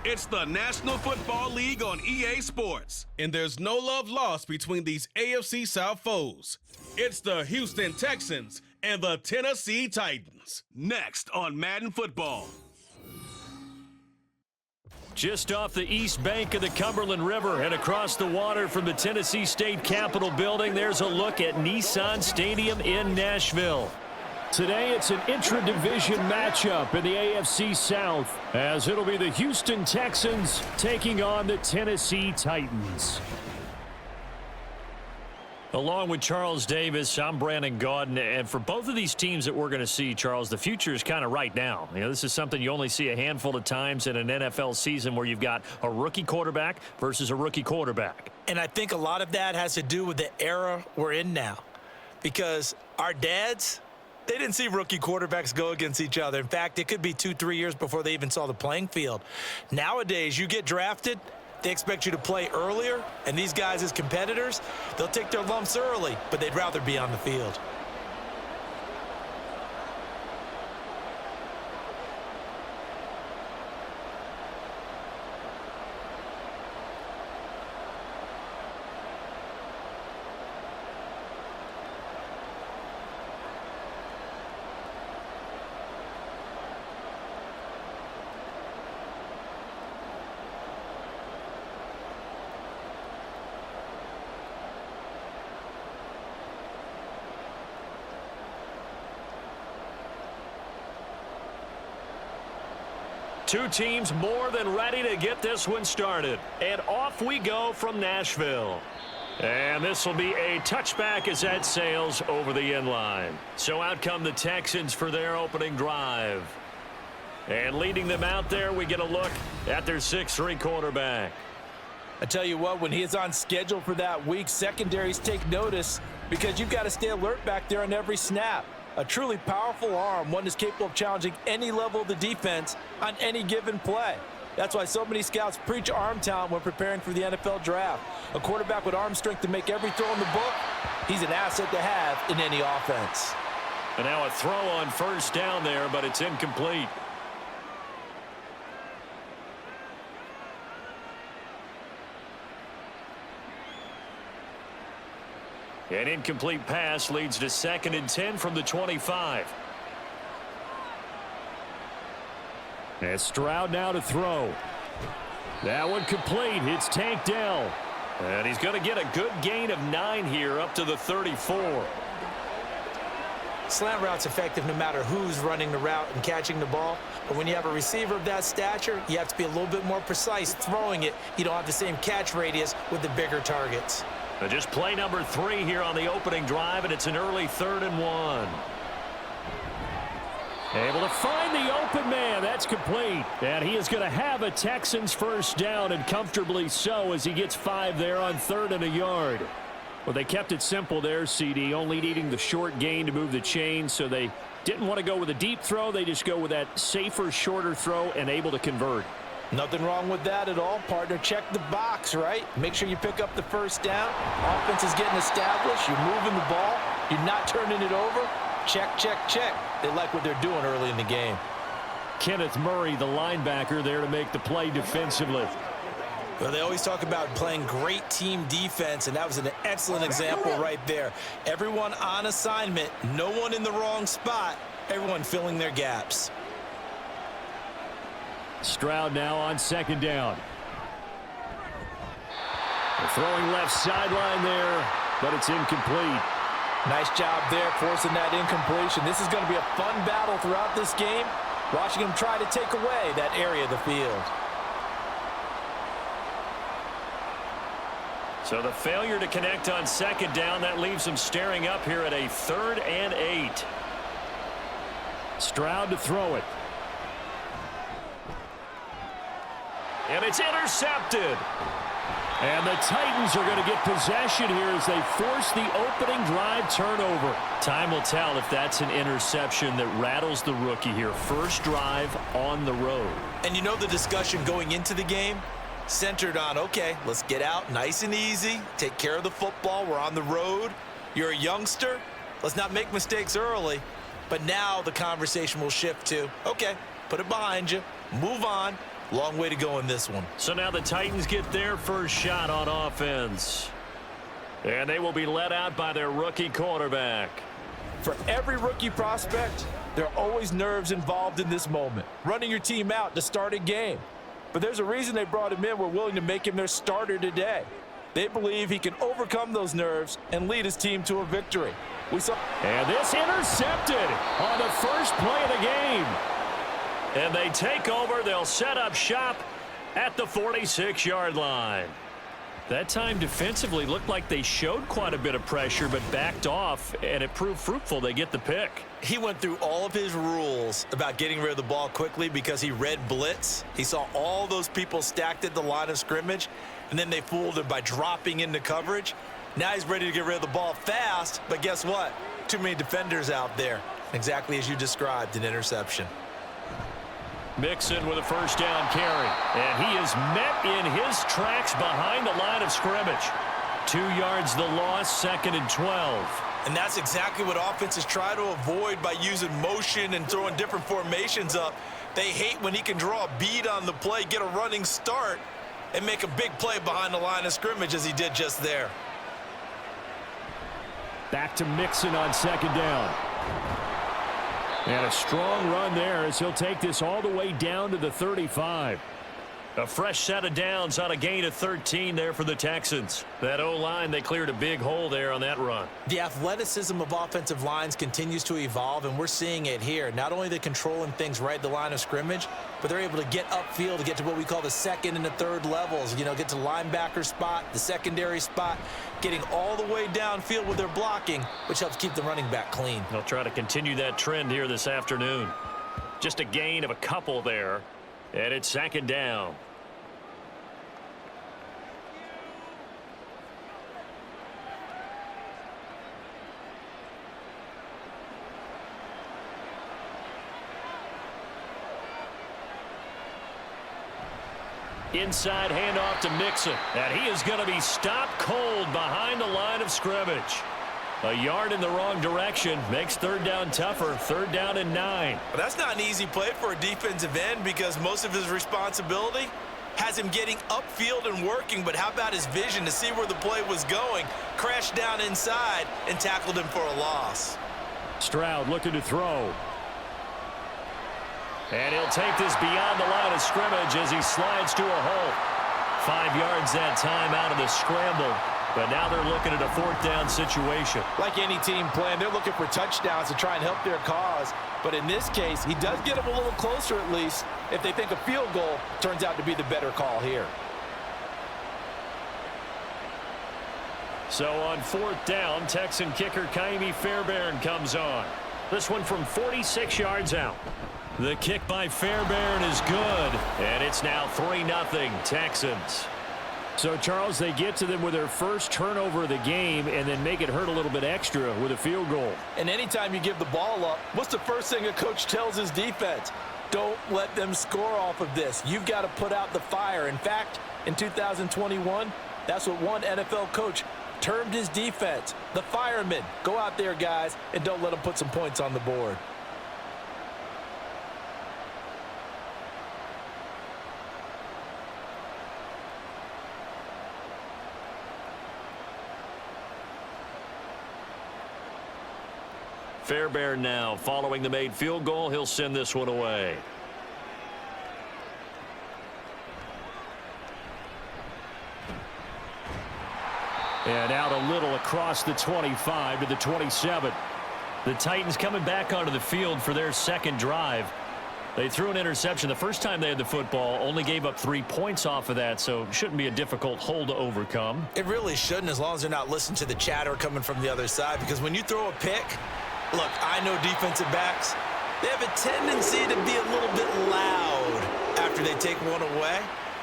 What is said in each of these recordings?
It's the National Football League on EA Sports, and there's no love lost between these AFC South foes. It's the Houston Texans and the Tennessee Titans. Next on Madden Football. Just off the east bank of the Cumberland River and across the water from the Tennessee State Capitol building, there's a look at Nissan Stadium in Nashville. Today, it's an intra-division matchup in the AFC South, as it'll be the Houston Texans taking on the Tennessee Titans. Along with Charles Davis, I'm Brandon Gaudin, and for both of these teams that we're going to see, Charles, the future is kind of right now. You know, this is something you only see a handful of times in an NFL season where you've got a rookie quarterback versus a rookie quarterback. And I think a lot of that has to do with the era we're in now, because our dads, they didn't see rookie quarterbacks go against each other. In fact, it could be 2-3 years before they even saw the playing field. Nowadays, you get drafted, they expect you to play earlier, and these guys as competitors, they'll take their lumps early, but they'd rather be on the field. Two teams more than ready to get this one started. And off we go from Nashville. And this will be a touchback as that sails over the end line. So out come the Texans for their opening drive. And leading them out there, we get a look at their 6'3" quarterback. I tell you what, when he is on schedule for that week, secondaries take notice because you've got to stay alert back there on every snap. A truly powerful arm, one that's capable of challenging any level of the defense on any given play. That's why so many scouts preach arm talent when preparing for the NFL draft. A quarterback with arm strength to make every throw in the book, he's an asset to have in any offense. And now a throw on first down there, but it's incomplete. An incomplete pass leads to 2nd and 10 from the 25. And Stroud now to throw. That one complete. It's Tank Dell. And he's going to get a good gain of 9 here up to the 34. Slant route's effective no matter who's running the route and catching the ball. But when you have a receiver of that stature, you have to be a little bit more precise throwing it. You don't have the same catch radius with the bigger targets. Just play number 3 here on the opening drive, and it's an early 3rd and 1. Able to find the open man. That's complete. And he is going to have a Texans first down, and comfortably so, as he gets 5 there on 3rd and a yard. Well, they kept it simple there, CD, only needing the short gain to move the chain, so they didn't want to go with a deep throw. They just go with that safer, shorter throw and able to convert. Nothing wrong with that at all, partner. Check the box, right? Make sure you pick up the first down. Offense is getting established. You're moving the ball. You're not turning it over. Check, check, check. They like what they're doing early in the game. Kenneth Murray, the linebacker, there to make the play defensively. Well, they always talk about playing great team defense, and that was an excellent example right there. Everyone on assignment, no one in the wrong spot, everyone filling their gaps. Stroud now on 2nd down. They're throwing left sideline there, but it's incomplete. Nice job there forcing that incompletion. This is going to be a fun battle throughout this game, watching them try to take away that area of the field. So the failure to connect on 2nd down, that leaves them staring up here at a 3rd and 8. Stroud to throw it. And it's intercepted. And the Titans are going to get possession here as they force the opening drive turnover. Time will tell if that's an interception that rattles the rookie here. First drive on the road. And you know the discussion going into the game centered on, okay, let's get out nice and easy, take care of the football, we're on the road. You're a youngster, let's not make mistakes early. But now the conversation will shift to, okay, put it behind you, move on, Long way to go in this one. So now the Titans get their first shot on offense. And they will be led out by their rookie quarterback. For every rookie prospect, there are always nerves involved in this moment. Running your team out to start a game. But there's a reason they brought him in. We're willing to make him their starter today. They believe he can overcome those nerves and lead his team to a victory. And this intercepted on the first play of the game. And they take over. They'll set up shop at the 46-yard line. That time defensively looked like they showed quite a bit of pressure but backed off, and it proved fruitful. They get the pick. He went through all of his rules about getting rid of the ball quickly because he read blitz. He saw all those people stacked at the line of scrimmage, and then they fooled him by dropping into coverage. Now he's ready to get rid of the ball fast, but guess what? Too many defenders out there. Exactly as you described, an interception. Mixon with a first down carry. And he is met in his tracks behind the line of scrimmage. 2 yards the loss, 2nd and 12. And that's exactly what offenses try to avoid by using motion and throwing different formations up. They hate when he can draw a bead on the play, get a running start, and make a big play behind the line of scrimmage as he did just there. Back to Mixon on 2nd down. And a strong run there as he'll take this all the way down to the 35. A fresh set of downs on a gain of 13 there for the Texans. That O-line, they cleared a big hole there on that run. The athleticism of offensive lines continues to evolve, and we're seeing it here. Not only are they controlling things right at the line of scrimmage, but they're able to get upfield to get to what we call the 2nd and the 3rd levels. You know, get to linebacker spot, the secondary spot, getting all the way downfield with their blocking, which helps keep the running back clean. They'll try to continue that trend here this afternoon. Just a gain of a couple there, and it's 2nd down. Inside handoff to Mixon. And he is going to be stopped cold behind the line of scrimmage. A yard in the wrong direction makes 3rd down tougher. 3rd down and 9. But that's not an easy play for a defensive end because most of his responsibility has him getting upfield and working. But how about his vision to see where the play was going? Crashed down inside and tackled him for a loss. Stroud looking to throw. And he'll take this beyond the line of scrimmage as he slides to a hole. 5 yards that time out of the scramble. But now they're looking at a 4th down situation. Like any team playing, they're looking for touchdowns to try and help their cause. But in this case, he does get them a little closer at least if they think a field goal turns out to be the better call here. So on 4th down, Texan kicker Kaimi Fairbairn comes on. This one from 46 yards out. The kick by Fairbairn is good, and it's now 3-0 Texans. So, Charles, they get to them with their first turnover of the game and then make it hurt a little bit extra with a field goal. And anytime you give the ball up, what's the first thing a coach tells his defense? Don't let them score off of this. You've got to put out the fire. In fact, in 2021, that's what one NFL coach termed his defense, the firemen. Go out there, guys, and don't let them put some points on the board. Fairbairn now following the made field goal. He'll send this one away. And out a little across the 25 to the 27. The Titans coming back onto the field for their second drive. They threw an interception the first time they had the football, only gave up 3 points off of that, so shouldn't be a difficult hole to overcome. It really shouldn't, as long as they're not listening to the chatter coming from the other side, because when you throw a pick, look, I know defensive backs, they have a tendency to be a little bit loud after they take one away,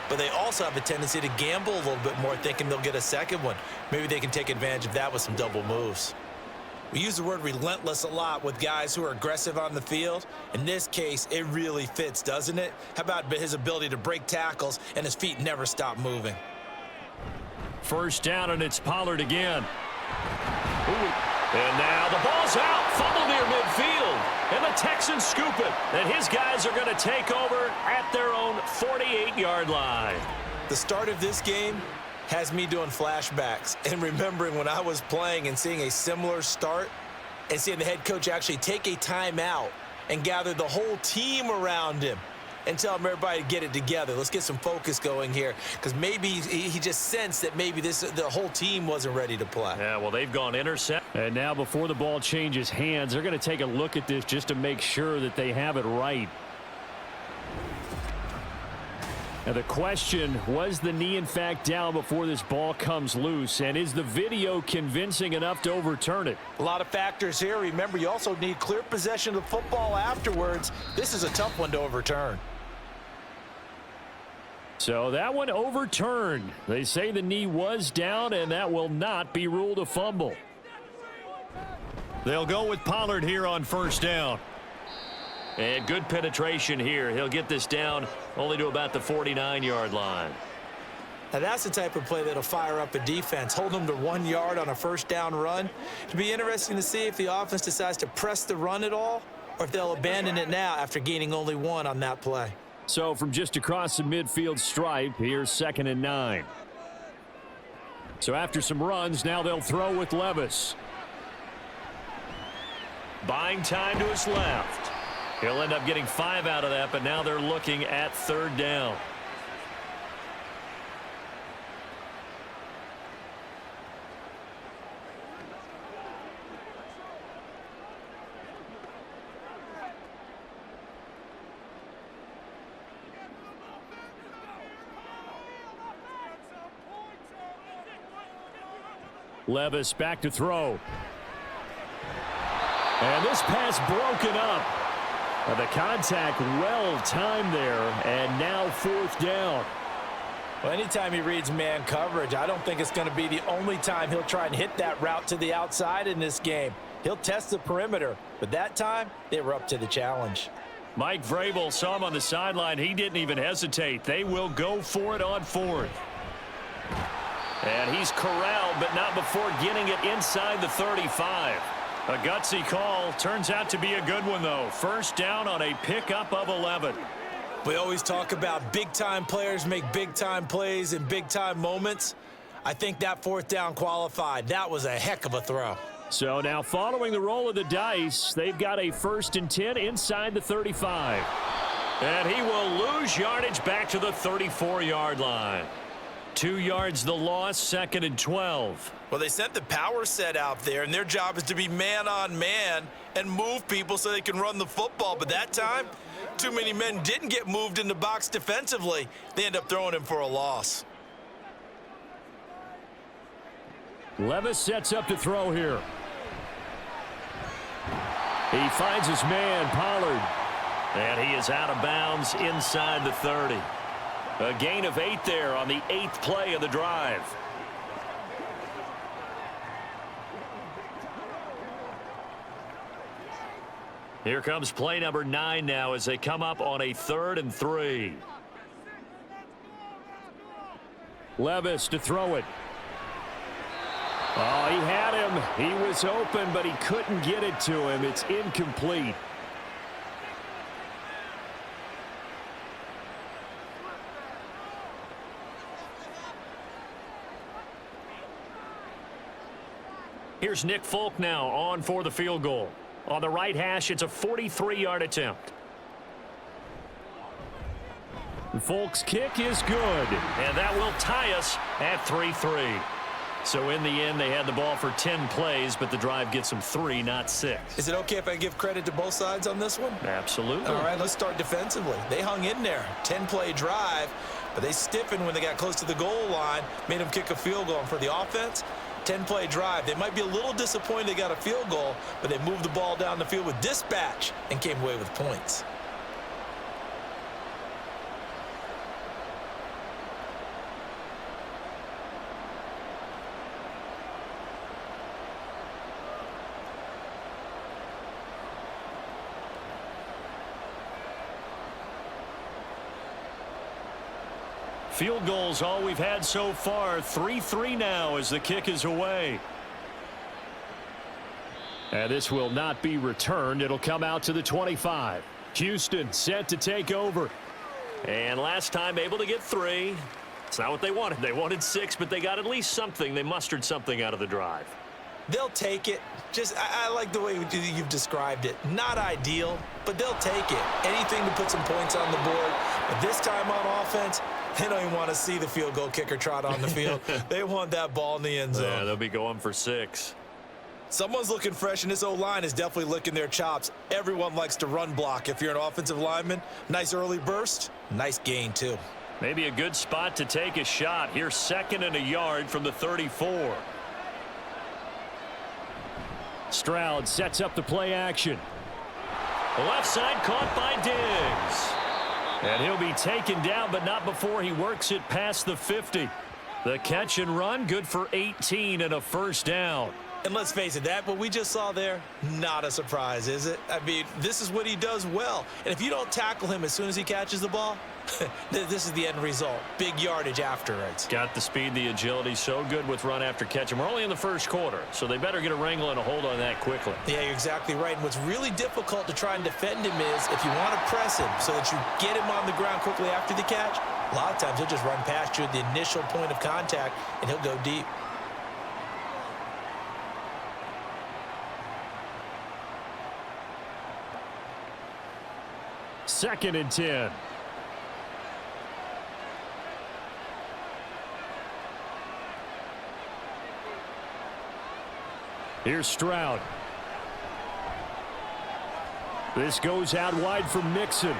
but they also have a tendency to gamble a little bit more, thinking they'll get a second one. Maybe they can take advantage of that with some double moves. We use the word relentless a lot with guys who are aggressive on the field. In this case, it really fits, doesn't it? How about his ability to break tackles and his feet never stop moving? First down, and it's Pollard again. Ooh. And now the ball's out, fumble near midfield, and the Texans scoop it, and his guys are going to take over at their own 48-yard line. The start of this game has me doing flashbacks and remembering when I was playing and seeing a similar start and seeing the head coach actually take a timeout and gather the whole team around him and tell him everybody to get it together. Let's get some focus going here, because maybe he just sensed that maybe the whole team wasn't ready to play. Yeah, well, they've gone intercept. And now before the ball changes hands, they're going to take a look at this just to make sure that they have it right. Now the question, was the knee in fact down before this ball comes loose? And is the video convincing enough to overturn it? A lot of factors here. Remember, you also need clear possession of the football afterwards. This is a tough one to overturn. So that one overturned. They say the knee was down, and that will not be ruled a fumble. They'll go with Pollard here on first down. And good penetration here. He'll get this down only to about the 49-yard line. Now that's the type of play that'll fire up a defense. Hold them to 1 yard on a first down run. It'll be interesting to see if the offense decides to press the run at all, or if they'll abandon it now after gaining only 1 on that play. So from just across the midfield stripe, here's 2nd and 9. So after some runs, now they'll throw with Levis. Buying time to his left. He'll end up getting 5 out of that, but now they're looking at 3rd down. Levis back to throw. And this pass broken up. The contact well timed there, and now 4th down. Well, anytime he reads man coverage, I don't think it's going to be the only time he'll try and hit that route to the outside in this game. He'll test the perimeter, but that time they were up to the challenge. Mike Vrabel saw him on the sideline. He didn't even hesitate. They will go for it on 4th. And he's corralled, but not before getting it inside the 35. A gutsy call. Turns out to be a good one, though. First down on a pickup of 11. We always talk about big-time players make big-time plays in big-time moments. I think that 4th down qualified. That was a heck of a throw. So now following the roll of the dice, they've got a 1st and 10 inside the 35. And he will lose yardage back to the 34-yard line. 2 yards the loss, 2nd and 12. Well, they sent the power set out there, and their job is to be man-on-man and move people so they can run the football. But that time, too many men didn't get moved in the box defensively. They end up throwing him for a loss. Levis sets up to throw here. He finds his man, Pollard. And he is out of bounds inside the 30. A gain of 8 there on the 8th play of the drive. Here comes play number 9 now as they come up on a 3rd and 3. Levis to throw it. Oh, he had him. He was open, but he couldn't get it to him. It's incomplete. Here's Nick Folk now on for the field goal. On the right hash, it's a 43-yard attempt. Folk's kick is good, and that will tie us at 3-3. So in the end, they had the ball for 10 plays, but the drive gets them 3, not 6. Is it okay if I give credit to both sides on this one? Absolutely. All right, let's start defensively. They hung in there. 10-play drive, but they stiffened when they got close to the goal line, made them kick a field goal. And for the offense, 10-play drive. They might be a little disappointed they got a field goal, but they moved the ball down the field with dispatch and came away with points. Field goals all we've had so far. 3-3 now as the kick is away. And this will not be returned. It'll come out to the 25. Houston set to take over. And last time able to get 3. It's not what they wanted. They wanted 6, but they got at least something. They mustered something out of the drive. They'll take it. I like the way you've described it. Not ideal, but they'll take it. Anything to put some points on the board. But this time on offense, they don't even want to see the field goal kicker trot on the field. They want that ball in the end zone. Yeah, they'll be going for 6. Someone's looking fresh, and this O-line is definitely licking their chops. Everyone likes to run block. If you're an offensive lineman, nice early burst, nice gain too. Maybe a good spot to take a shot. Here's 2nd and a yard from the 34. Stroud sets up the play action. The left side caught by Diggs. And he'll be taken down, but not before he works it past the 50. The catch and run, good for 18 and a first down. And let's face it, what we just saw there, not a surprise, is it? I mean, this is what he does well. And if you don't tackle him as soon as he catches the ball, this is the end result. Big yardage afterwards. Got the speed, the agility, so good with run after catch. And we're only in the first quarter, so they better get a wrangle and a hold on that quickly. Yeah, you're exactly right. And what's really difficult to try and defend him is if you want to press him so that you get him on the ground quickly after the catch, a lot of times he'll just run past you at the initial point of contact, and he'll go deep. Second and 10. Here's Stroud. This goes out wide for Mixon.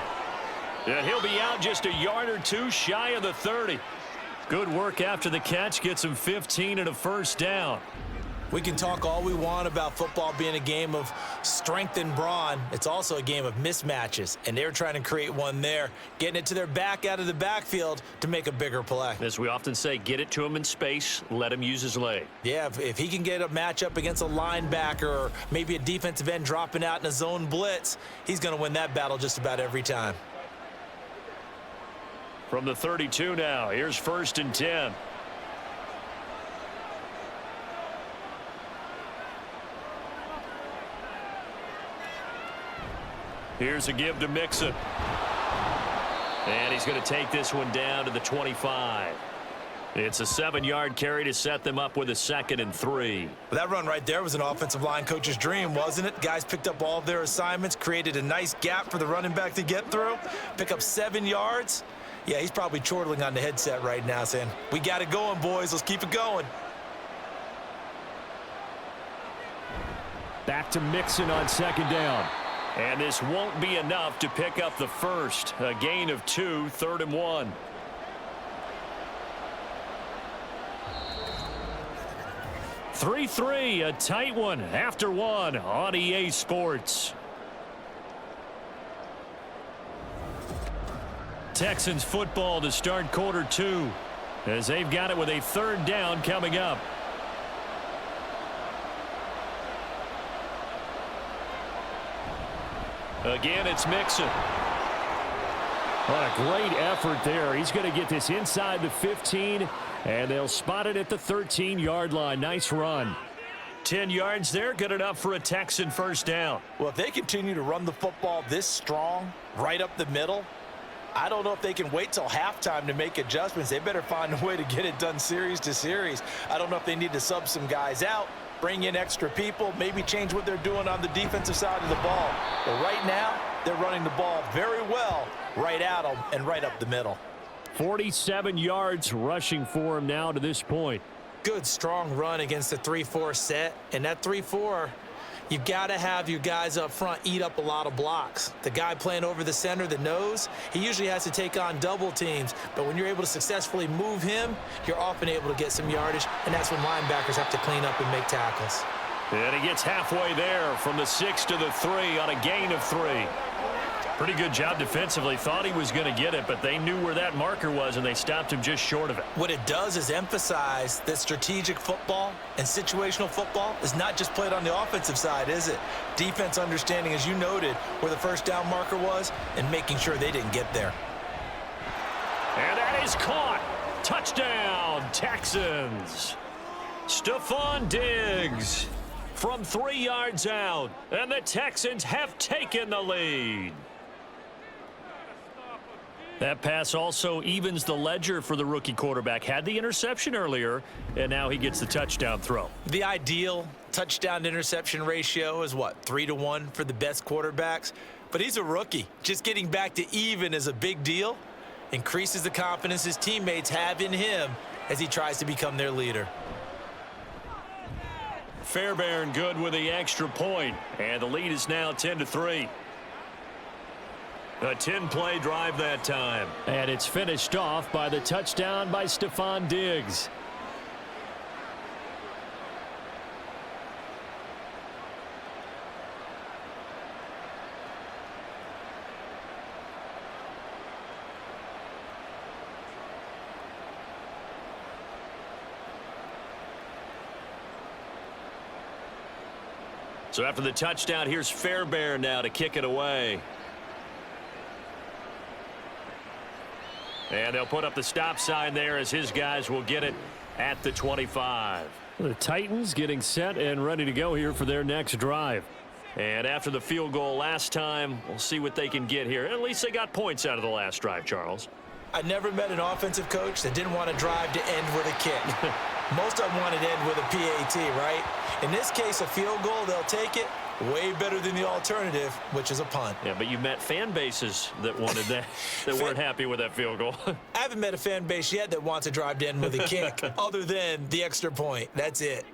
Yeah, he'll be out just a yard or 2 shy of the 30. Good work after the catch. Gets him 15 and a first down. We can talk all we want about football being a game of strength and brawn. It's also a game of mismatches, and they're trying to create one there, getting it to their back out of the backfield to make a bigger play. As we often say, get it to him in space, let him use his leg. Yeah, if he can get a matchup against a linebacker or maybe a defensive end dropping out in a zone blitz, he's going to win that battle just about every time. From the 32 now, here's 1st and 10. Here's a give to Mixon. And he's going to take this one down to the 25. It's a 7-yard carry to set them up with a 2nd and 3. That run right there was an offensive line coach's dream, wasn't it? Guys picked up all of their assignments, created a nice gap for the running back to get through, pick up 7 yards. Yeah, he's probably chortling on the headset right now saying, we got it going, boys. Let's keep it going. Back to Mixon on 2nd down. And this won't be enough to pick up the first. A gain of 2, 3rd and 1. A tight one after 1 on EA Sports. Texans football to start quarter 2 as they've got it with a 3rd down coming up. Again, it's Mixon. What a great effort there. He's going to get this inside the 15, and they'll spot it at the 13-yard line. Nice run. 10 yards there, good enough for a Texan first down. Well, if they continue to run the football this strong, right up the middle, I don't know if they can wait till halftime to make adjustments. They better find a way to get it done series to series. I don't know if they need to sub some guys out, bring in extra people, maybe change what they're doing on the defensive side of the ball. But right now, they're running the ball very well right at them and right up the middle. 47 yards rushing for him now to this point. Good, strong run against the 3-4 set. And that 3-4, you've got to have your guys up front eat up a lot of blocks. The guy playing over the center, the nose, he usually has to take on double teams. But when you're able to successfully move him, you're often able to get some yardage, and that's when linebackers have to clean up and make tackles. And he gets halfway there from the 6 to the 3 on a gain of 3. Pretty good job defensively. Thought he was going to get it, but they knew where that marker was, and they stopped him just short of it. What it does is emphasize that strategic football and situational football is not just played on the offensive side, is it? Defense understanding, as you noted, where the first down marker was and making sure they didn't get there. And that is caught. Touchdown, Texans. Stephon Diggs. from 3 yards out, and the Texans have taken the lead. That pass also evens the ledger for the rookie quarterback. Had the interception earlier, and now he gets the touchdown throw. The ideal touchdown-interception ratio is, what, 3-to-1 for the best quarterbacks? But he's a rookie. Just getting back to even is a big deal. Increases the confidence his teammates have in him as he tries to become their leader. Fairbairn good with the extra point, and the lead is now 10-3. A 10-play drive that time. And it's finished off by the touchdown by Stephon Diggs. So after the touchdown, here's Fairbairn now to kick it away. And they'll put up the stop sign there as his guys will get it at the 25. The Titans getting set and ready to go here for their next drive. And after the field goal last time, we'll see what they can get here. At least they got points out of the last drive, Charles. I never met an offensive coach that didn't want to drive to end with a kick. Most of them wanted to end with a PAT, right? In this case, a field goal, they'll take it. Way better than the alternative, which is a punt. Yeah, but you met fan bases that wanted that, that weren't happy with that field goal. I haven't met a fan base yet that wants to drive to end with a kick, other than the extra point. That's it.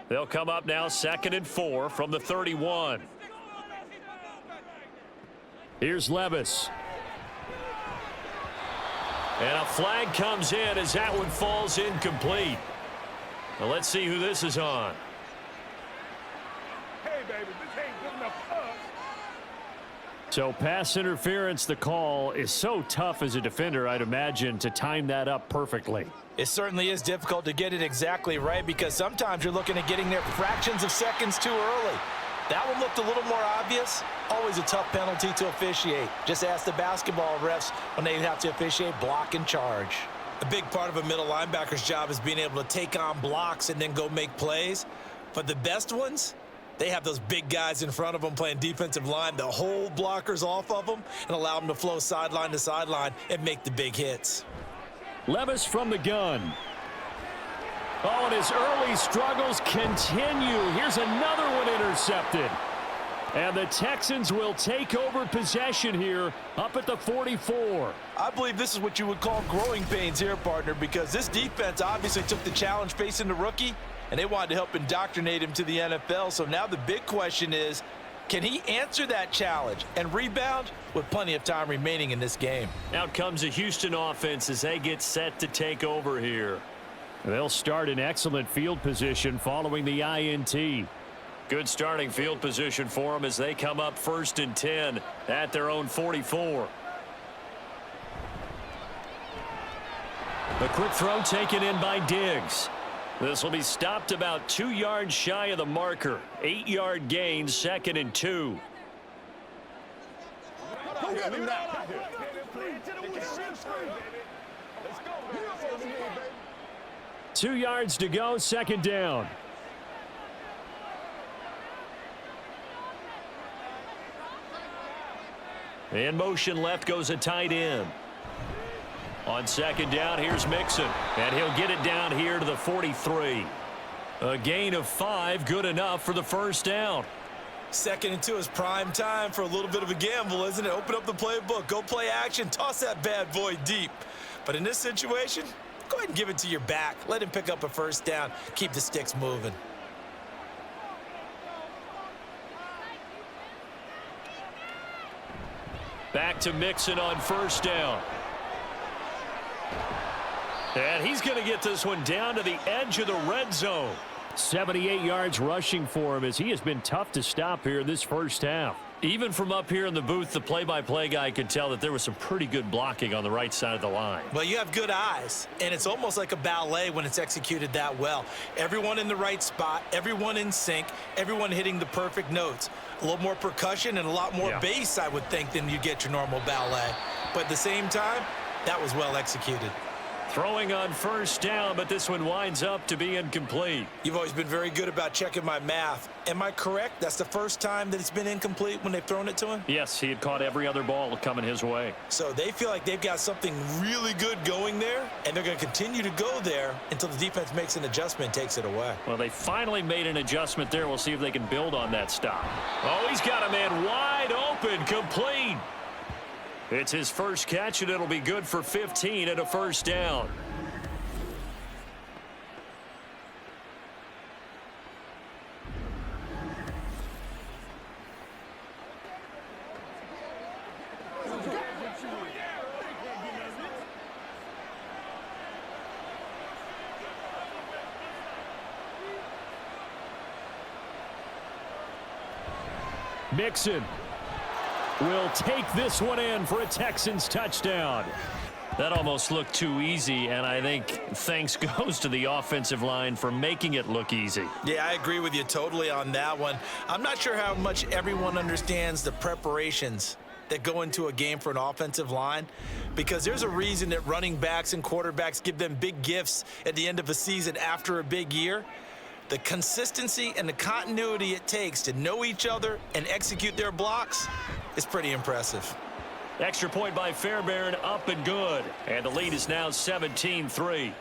They'll come up now 2nd and 4 from the 31. Here's Levis. And a flag comes in as that one falls incomplete. Well, let's see who this is on. Hey, baby, this ain't good enough for us. So pass interference, the call is so tough as a defender, I'd imagine, to time that up perfectly. It certainly is difficult to get it exactly right because sometimes you're looking at getting there fractions of seconds too early. That one looked a little more obvious. Always a tough penalty to officiate. Just ask the basketball refs when they have to officiate block and charge. A big part of a middle linebacker's job is being able to take on blocks and then go make plays. But the best ones, they have those big guys in front of them playing defensive line that hold blockers off of them and allow them to flow sideline to sideline and make the big hits. Levis from the gun. Oh, and his early struggles continue. Here's another one intercepted. And the Texans will take over possession here up at the 44. I believe this is what you would call growing pains here, partner, because this defense obviously took the challenge facing the rookie, and they wanted to help indoctrinate him to the NFL. So now the big question is, can he answer that challenge and rebound with plenty of time remaining in this game? Out comes the Houston offense as they get set to take over here. They'll start in excellent field position following the INT. Good starting field position for them as they come up 1st and 10 at their own 44. A quick throw taken in by Diggs. This will be stopped about 2 yards shy of the marker. 8-yard gain, 2nd and 2. Go get him now. 2 yards to go, 2nd down. In motion left goes a tight end. On 2nd down, here's Mixon. And he'll get it down here to the 43. A gain of 5, good enough for the 1st down. 2nd and 2 is prime time for a little bit of a gamble, isn't it? Open up the playbook, go play action, toss that bad boy deep. But in this situation, go ahead and give it to your back. Let him pick up a 1st down. Keep the sticks moving. Back to Mixon on 1st down. And he's going to get this one down to the edge of the red zone. 78 yards rushing for him as he has been tough to stop here in this 1st half. Even from up here in the booth, the play-by-play guy could tell that there was some pretty good blocking on the right side of the line. Well, you have good eyes, and it's almost like a ballet when it's executed that well. Everyone in the right spot, everyone in sync, everyone hitting the perfect notes. A little more percussion and a lot more bass, I would think, than you get your normal ballet. But at the same time, that was well executed. Throwing on first down, but this one winds up to be incomplete. You've always been very good about checking my math. Am I correct? That's the first time that it's been incomplete when they've thrown it to him? Yes, he had caught every other ball coming his way. So they feel like they've got something really good going there, and they're going to continue to go there until the defense makes an adjustment and takes it away. Well, they finally made an adjustment there. We'll see if they can build on that stop. Oh, he's got a man wide open, complete. It's his first catch, and it'll be good for 15 and a first down. Mixon will take this one in for a Texans touchdown. That almost looked too easy, and I think thanks goes to the offensive line for making it look easy. Yeah, I agree with you totally on that one. I'm not sure how much everyone understands the preparations that go into a game for an offensive line, because there's a reason that running backs and quarterbacks give them big gifts at the end of a season after a big year. The consistency and the continuity it takes to know each other and execute their blocks is pretty impressive. Extra point by Fairbairn, up and good. And the lead is now 17-3.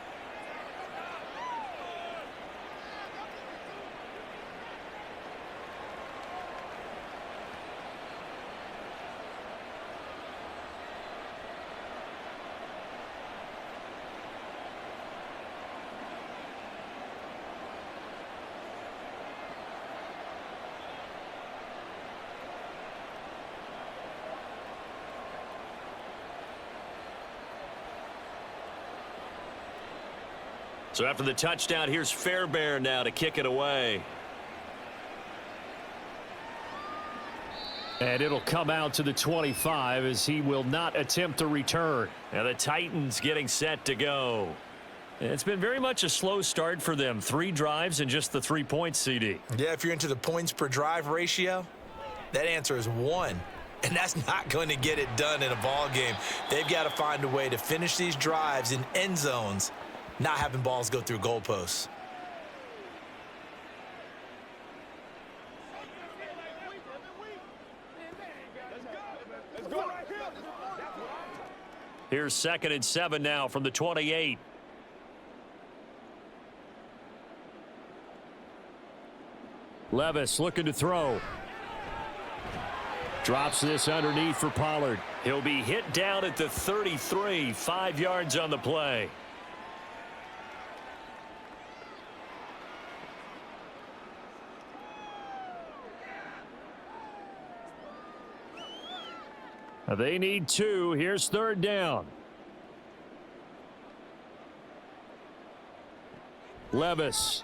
So after the touchdown, here's Fairbairn now to kick it away. And it'll come out to the 25 as he will not attempt to return. Now the Titans getting set to go. It's been very much a slow start for them. 3 drives and just the 3 points, CD. Yeah, if you're into the points per drive ratio, that answer is 1. And that's not going to get it done in a ball game. They've got to find a way to finish these drives in end zones, not having balls go through goalposts. Here's 2nd and 7 now from the 28. Levis looking to throw. Drops this underneath for Pollard. He'll be hit down at the 33, 5 yards on the play. They need 2. Here's 3rd down. Levis.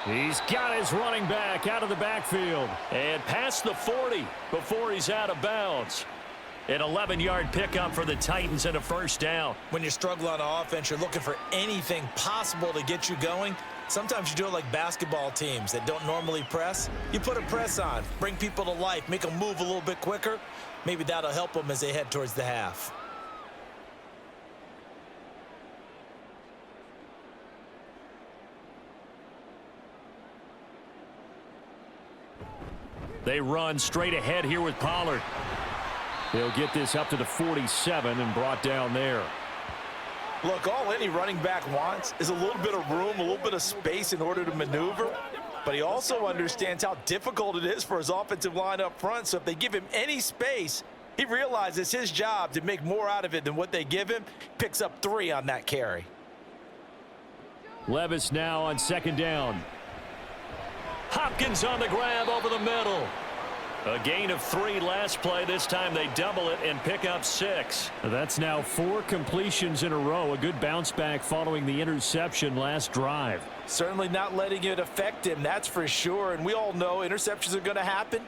He's got his running back out of the backfield. And past the 40 before he's out of bounds. An 11-yard pickup for the Titans and a first down. When you struggle on offense, you're looking for anything possible to get you going. Sometimes you do it like basketball teams that don't normally press. You put a press on, bring people to life, make them move a little bit quicker. Maybe that'll help them as they head towards the half. They run straight ahead here with Pollard. They'll get this up to the 47 and brought down there. Look, all any running back wants is a little bit of room, a little bit of space in order to maneuver. But he also understands how difficult it is for his offensive line up front. So if they give him any space, he realizes it's his job to make more out of it than what they give him. Picks up 3 on that carry. Levis now on 2nd down. Hopkins on the grab over the middle. A gain of 3 last play. This time they double it and pick up 6. That's now 4 completions in a row. A good bounce back following the interception last drive. Certainly not letting it affect him, that's for sure. And we all know interceptions are going to happen.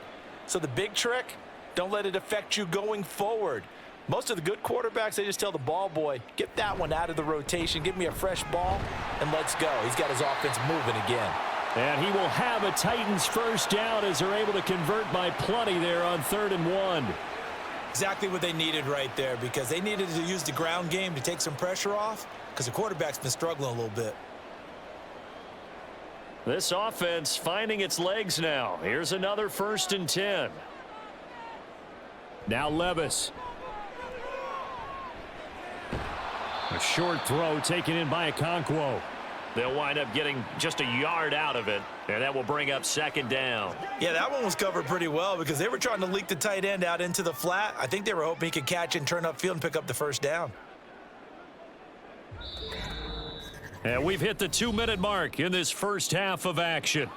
So the big trick, don't let it affect you going forward. Most of the good quarterbacks, they just tell the ball boy, get that one out of the rotation, give me a fresh ball, and let's go. He's got his offense moving again. And he will have a Titans first down as they're able to convert by plenty there on 3rd and 1. Exactly what they needed right there, because they needed to use the ground game to take some pressure off, because the quarterback's been struggling a little bit. This offense finding its legs now. Here's another 1st and 10. Now Levis. A short throw taken in by Okonkwo. They'll wind up getting just a yard out of it, and that will bring up 2nd down. Yeah, that one was covered pretty well because they were trying to leak the tight end out into the flat. I think they were hoping he could catch it and turn upfield and pick up the 1st down. And we've hit the 2-minute mark in this first half of action.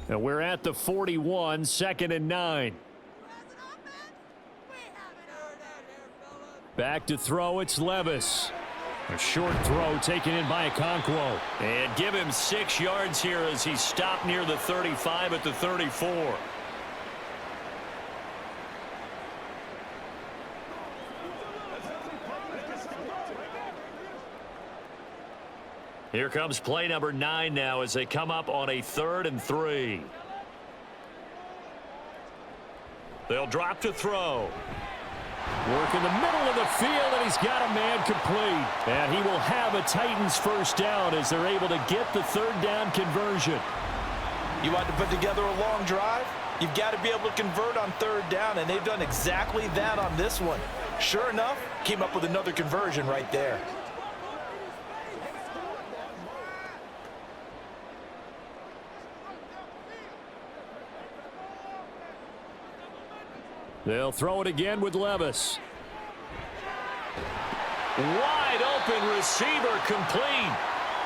And we're at the 41, 2nd and 9. Back to throw, it's Levis. A short throw taken in by Okonkwo. And give him 6 yards here as he stopped near the 35 at the 34. Here comes play number 9 now as they come up on a 3rd and 3. They'll drop to throw. Work in the middle of the field, and he's got a man complete. And he will have a Titans 1st down as they're able to get the 3rd down conversion. You want to put together a long drive? You've got to be able to convert on 3rd down, and they've done exactly that on this one. Sure enough, came up with another conversion right there. They'll throw it again with Levis. Wide open receiver complete.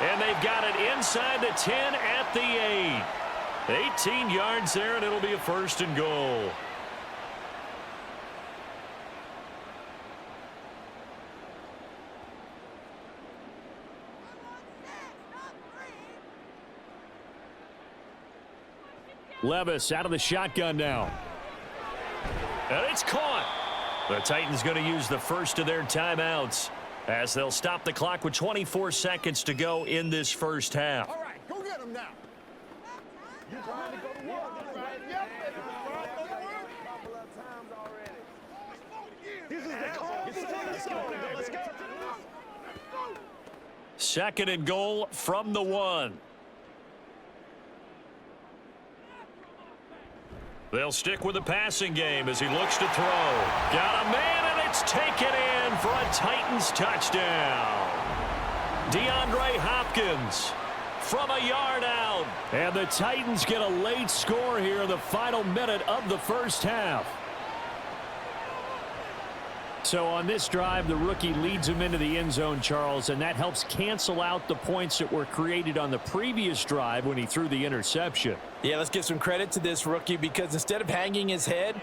And they've got it inside the 10 at the 8. 18 yards there, and it'll be a 1st and goal. Levis out of the shotgun now. And it's caught. The Titans going to use the first of their timeouts as they'll stop the clock with 24 seconds to go in this first half. All right, go get him now. You trying to go to war? Right? Yep. This is the call. Let's go. 2nd and goal from the 1. They'll stick with the passing game as he looks to throw. Got a man, and it's taken in for a Titans touchdown. DeAndre Hopkins from a yard out. And the Titans get a late score here in the final minute of the first half. So on this drive, the rookie leads him into the end zone, Charles, and that helps cancel out the points that were created on the previous drive when he threw the interception. Yeah, let's give some credit to this rookie because instead of hanging his head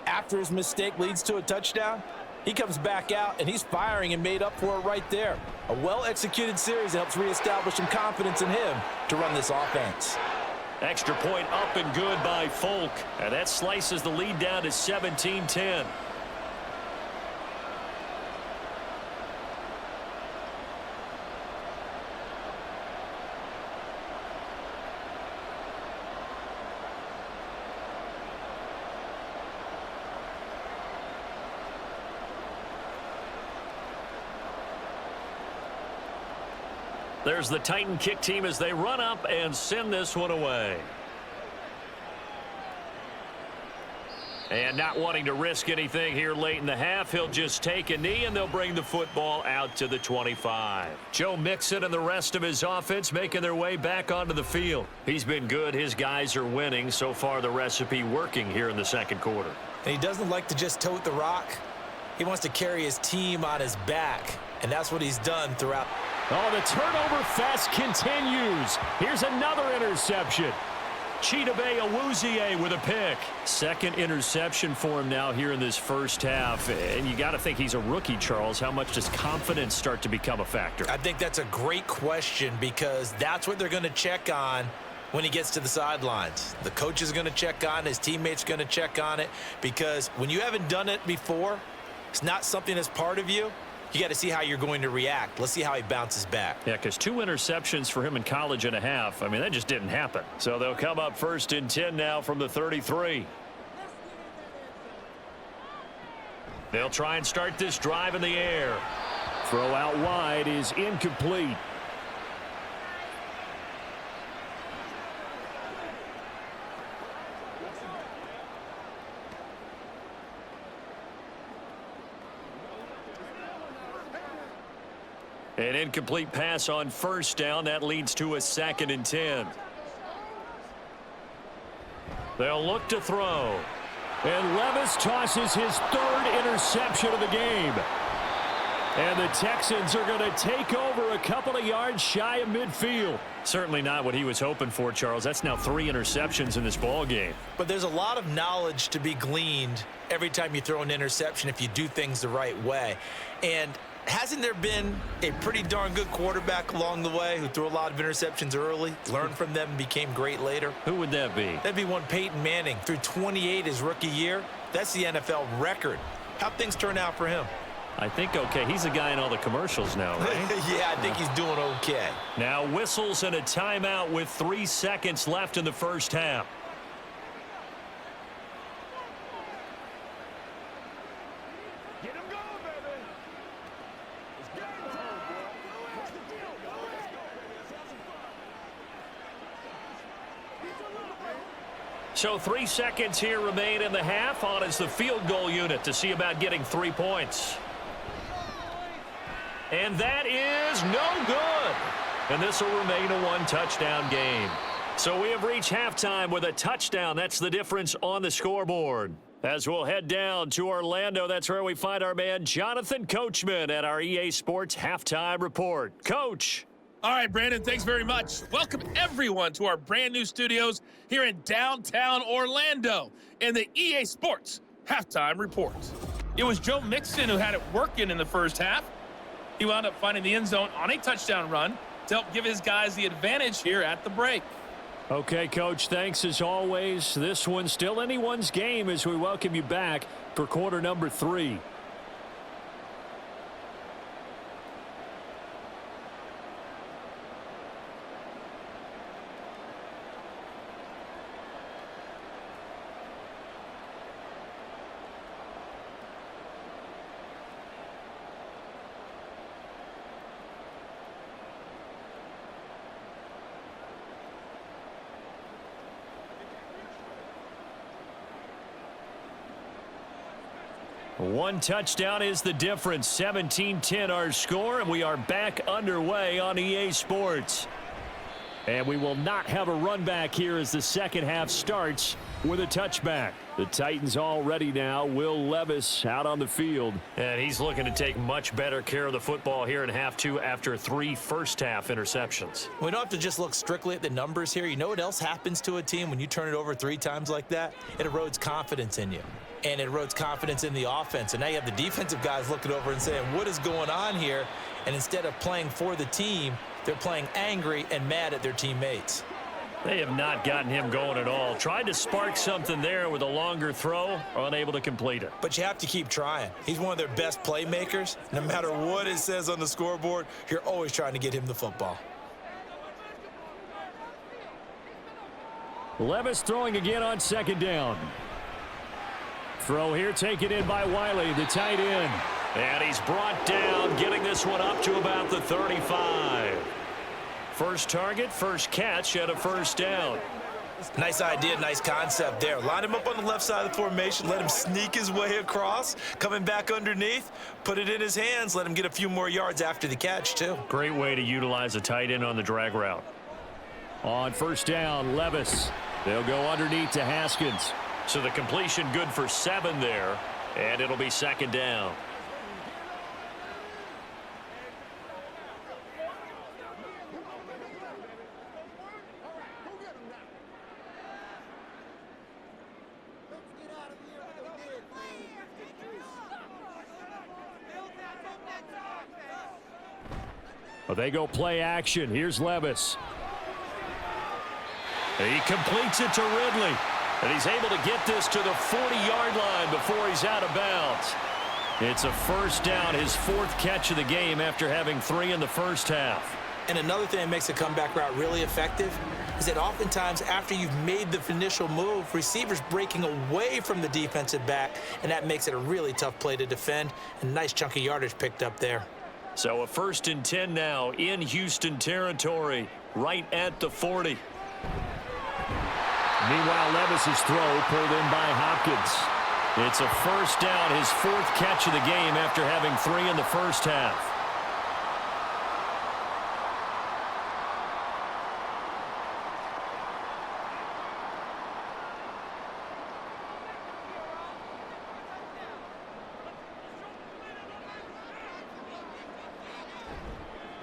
after his mistake leads to a touchdown, he comes back out and he's firing and made up for it right there. A well-executed series that helps reestablish some confidence in him to run this offense. Extra point up and good by Folk, and that slices the lead down to 17-10. There's the Titan kick team as they run up and send this one away. And not wanting to risk anything here late in the half, he'll just take a knee and they'll bring the football out to the 25. Joe Mixon and the rest of his offense making their way back onto the field. He's been good. His guys are winning. So far, the recipe working here in the 2nd quarter. And he doesn't like to just tote the rock. He wants to carry his team on his back, and that's what he's done throughout. Oh, the turnover fest continues. Here's another interception. Chidobe Awuzie with a pick. 2nd interception for him now here in this first half. And you got to think he's a rookie, Charles. How much does confidence start to become a factor? I think that's a great question because that's what they're going to check on when he gets to the sidelines. The coach is going to check on it. His teammates going to check on it because when you haven't done it before, it's not something that's part of you. You got to see how you're going to react. Let's see how he bounces back. Yeah, because 2 interceptions for him in college and a half. I mean, that just didn't happen. So they'll come up 1st and 10 now from the 33. They'll try and start this drive in the air. Throw out wide is incomplete. An incomplete pass on first down. That leads to a 2nd and 10. They'll look to throw. And Levis tosses his 3rd interception of the game. And the Texans are going to take over a couple of yards shy of midfield. Certainly not what he was hoping for, Charles. That's now 3 interceptions in this ball game. But there's a lot of knowledge to be gleaned every time you throw an interception if you do things the right way. And hasn't there been a pretty darn good quarterback along the way who threw a lot of interceptions early, learned from them, and became great later? Who would that be? That'd be one Peyton Manning. Threw 28 his rookie year. That's the NFL record. How'd things turn out for him? I think okay. He's the guy in all the commercials now, right? Yeah, I think he's doing okay. Now whistles and a timeout with 3 seconds left in the first half. Get him going, baby. It's game time, boy. What's the deal? Let's go, baby. Let's have some fun. So 3 seconds here remain in the half. On is the field goal unit to see about getting 3 points. And that is no good. And this will remain a 1-touchdown game. So we have reached halftime with a touchdown. That's the difference on the scoreboard. As we'll head down to Orlando, that's where we find our man Jonathan Coachman at our EA Sports Halftime Report. Coach. All right, Brandon, thanks very much. Welcome, everyone, to our brand new studios here in downtown Orlando in the EA Sports Halftime Report. It was Joe Mixon who had it working in the first half. He wound up finding the end zone on a touchdown run to help give his guys the advantage here at the break. Okay, Coach, thanks as always. This one's still anyone's game as we welcome you back for quarter number 3. One touchdown is the difference. 17-10 our score, and we are back underway on EA Sports. And we will not have a run back here as the second half starts with a touchback. The Titans all ready now. Will Levis out on the field. And he's looking to take much better care of the football here in half 2 after 3 first-half interceptions. We don't have to just look strictly at the numbers here. You know what else happens to a team when you turn it over 3 times like that? It erodes confidence in you. And it erodes confidence in the offense. And now you have the defensive guys looking over and saying, what is going on here? And instead of playing for the team, they're playing angry and mad at their teammates. They have not gotten him going at all. Tried to spark something there with a longer throw, unable to complete it. But you have to keep trying. He's one of their best playmakers. No matter what it says on the scoreboard, you're always trying to get him the football. Levis throwing again on second down. Throw here taken in by Wiley, the tight end. And he's brought down, getting this one up to about the 35. First target, first catch, and a first down. Nice idea, nice concept there. Line him up on the left side of the formation, let him sneak his way across, coming back underneath, put it in his hands, let him get a few more yards after the catch, too. Great way to utilize a tight end on the drag route. On first down, Levis. They'll go underneath to Haskins. So the completion good for 7 there, and it'll be second down. Well, they go play action. Here's Levis. He completes it to Ridley. And he's able to get this to the 40-yard line before he's out of bounds. It's a first down, his 4th catch of the game after having 3 in the first half. And another thing that makes a comeback route really effective is that oftentimes after you've made the initial move, receivers breaking away from the defensive back, and that makes it a really tough play to defend. A nice chunk of yardage picked up there. So a 1st and 10 now in Houston territory, right at the 40. Meanwhile, Levis's throw pulled in by Hopkins. It's a 1st down, his 4th catch of the game after having 3 in the first half.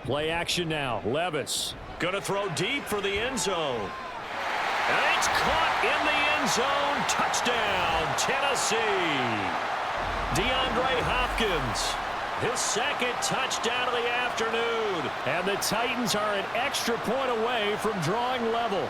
Play action now. Levis. Going to throw deep for the end zone. And it's caught in the end zone. Touchdown, Tennessee. DeAndre Hopkins, his 2nd touchdown of the afternoon. And the Titans are an extra point away from drawing level.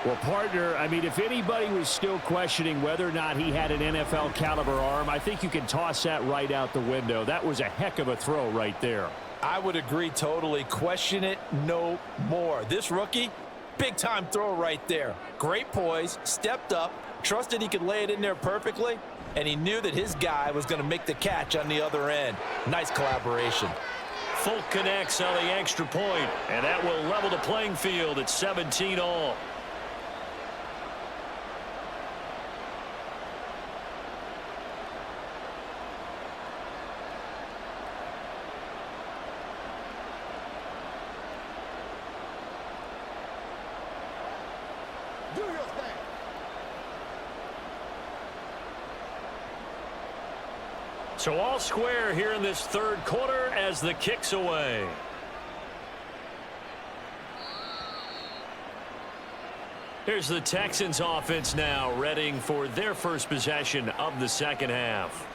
Well, partner, I mean, if anybody was still questioning whether or not he had an NFL caliber arm, I think you can toss that right out the window. That was a heck of a throw right there. I would agree totally. Question it no more. This rookie, big-time throw right there. Great poise, stepped up, trusted he could lay it in there perfectly, and he knew that his guy was going to make the catch on the other end. Nice collaboration. Folk connects on the extra point, and that will level the playing field at 17 all. Do your thing. So all square here in this 3rd quarter as the kick's away. Here's the Texans offense now, readying for their first possession of the 2nd half.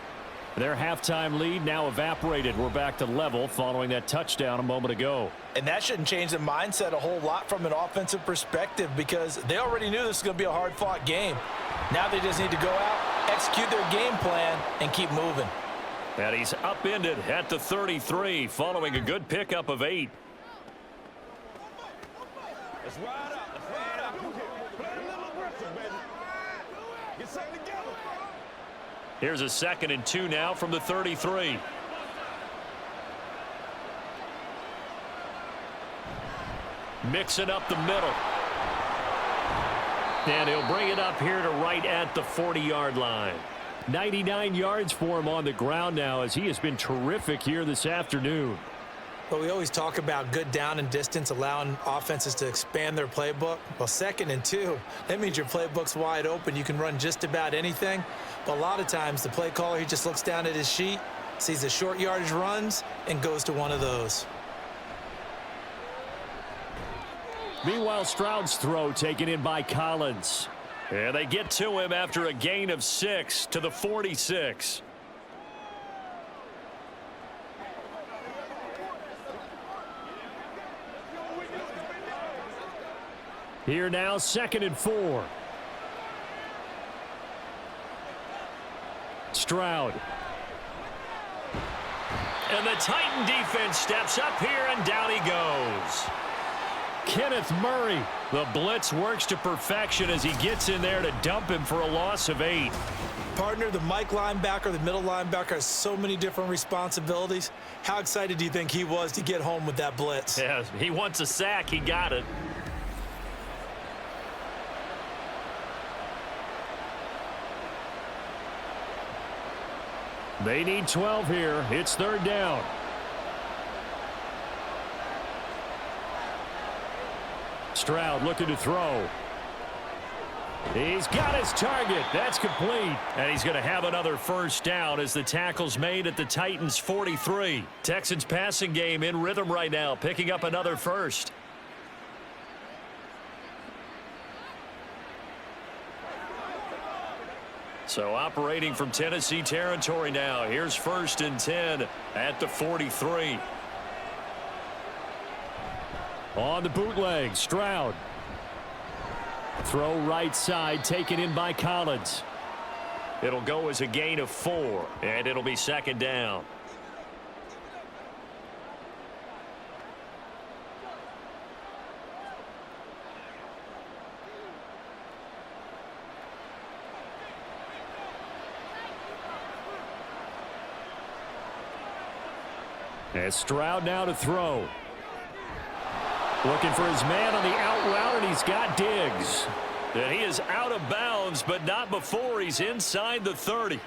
Their halftime lead now evaporated. We're back to level following that touchdown a moment ago. And that shouldn't change the mindset a whole lot from an offensive perspective because they already knew this was going to be a hard-fought game. Now they just need to go out, execute their game plan, and keep moving. And he's upended at the 33 following a good pickup of 8. Let's ride out. Let's ride out. Play a little aggressive, baby. Get something together. Here's a 2nd and 2 now from the 33. Mixing up the middle. And he'll bring it up here to right at the 40-yard line. 99 yards for him on the ground now as he has been terrific here this afternoon. But we always talk about good down and distance, allowing offenses to expand their playbook. Well, 2nd and 2, that means your playbook's wide open. You can run just about anything. But a lot of times, the play caller, he just looks down at his sheet, sees the short yardage runs, and goes to one of those. Meanwhile, Stroud's throw taken in by Collins. And they get to him after a gain of 6 to the 46. Here now, 2nd and 4. Stroud. And the Titan defense steps up here, and down he goes. Kenneth Murray. The blitz works to perfection as he gets in there to dump him for a loss of 8. Partner, the Mike linebacker, the middle linebacker has so many different responsibilities. How excited do you think he was to get home with that blitz? Yeah, he wants a sack. He got it. They need 12 here. It's 3rd down. Stroud looking to throw. He's got his target. That's complete. And he's going to have another 1st down as the tackle's made at the Titans' 43. Texans passing game in rhythm right now, picking up another 1st. So operating from Tennessee territory now. Here's 1st and 10 at the 43. On the bootleg, Stroud. Throw right side, taken in by Collins. It'll go as a gain of 4, and it'll be 2nd down. As Stroud now to throw. Looking for his man on the out route, and he's got Diggs. And he is out of bounds, but not before he's inside the 30.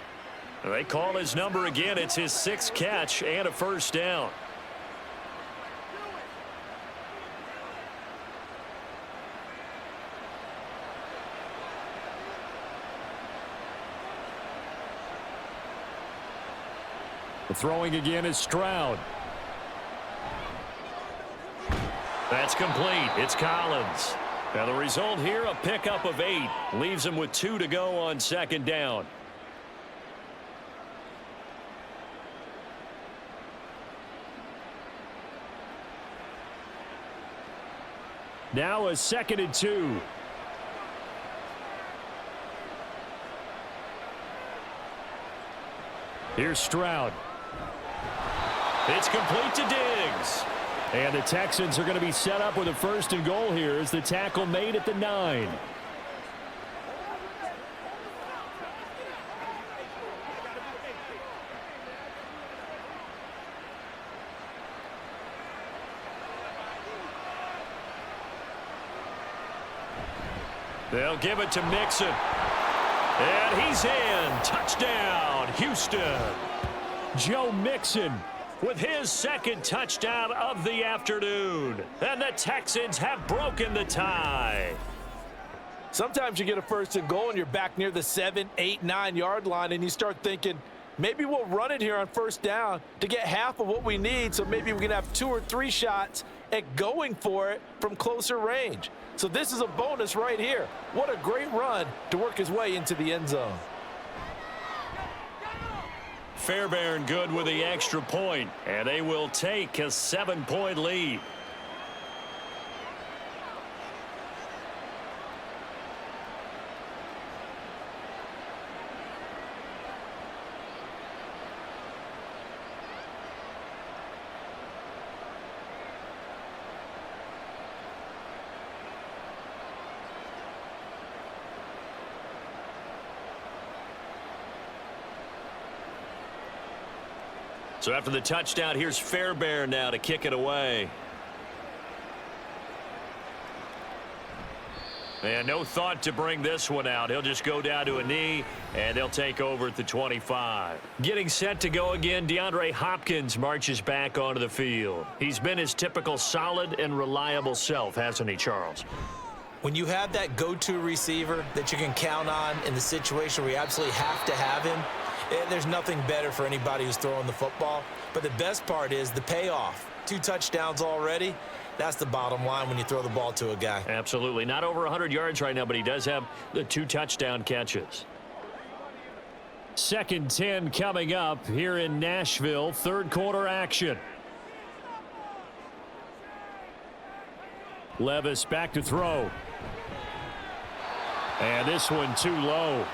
They call his number again. It's his 6th catch and a first down. Throwing again is Stroud. That's complete. It's Collins. Now the result here, a pickup of 8. Leaves him with 2 to go on 2nd down. Now a 2nd and 2. Here's Stroud. It's complete to Diggs. And the Texans are going to be set up with a 1st and goal here as the tackle made at the 9. They'll give it to Mixon. And he's in. Touchdown, Houston. Joe Mixon with his 2nd touchdown of the afternoon. And the Texans have broken the tie. Sometimes you get a 1st and goal and you're back near the 7, 8, 9-yard line, and you start thinking, maybe we'll run it here on 1st down to get half of what we need, so maybe we can have 2 or 3 shots at going for it from closer range. So this is a bonus right here. What a great run to work his way into the end zone. Fairbairn good with the extra point, and they will take a 7-point lead. So after the touchdown, here's Fairbairn now to kick it away. And no thought to bring this one out. He'll just go down to a knee, and they'll take over at the 25. Getting set to go again, DeAndre Hopkins marches back onto the field. He's been his typical solid and reliable self, hasn't he, Charles? When you have that go-to receiver that you can count on in the situation where you absolutely have to have him, there's nothing better for anybody who's throwing the football. But the best part is the payoff. 2 touchdowns already. That's the bottom line when you throw the ball to a guy. Absolutely. Not over 100 yards right now, but he does have the 2 touchdown catches. 2nd 10 coming up here in Nashville. 3rd quarter action. Levis back to throw. And this one too low.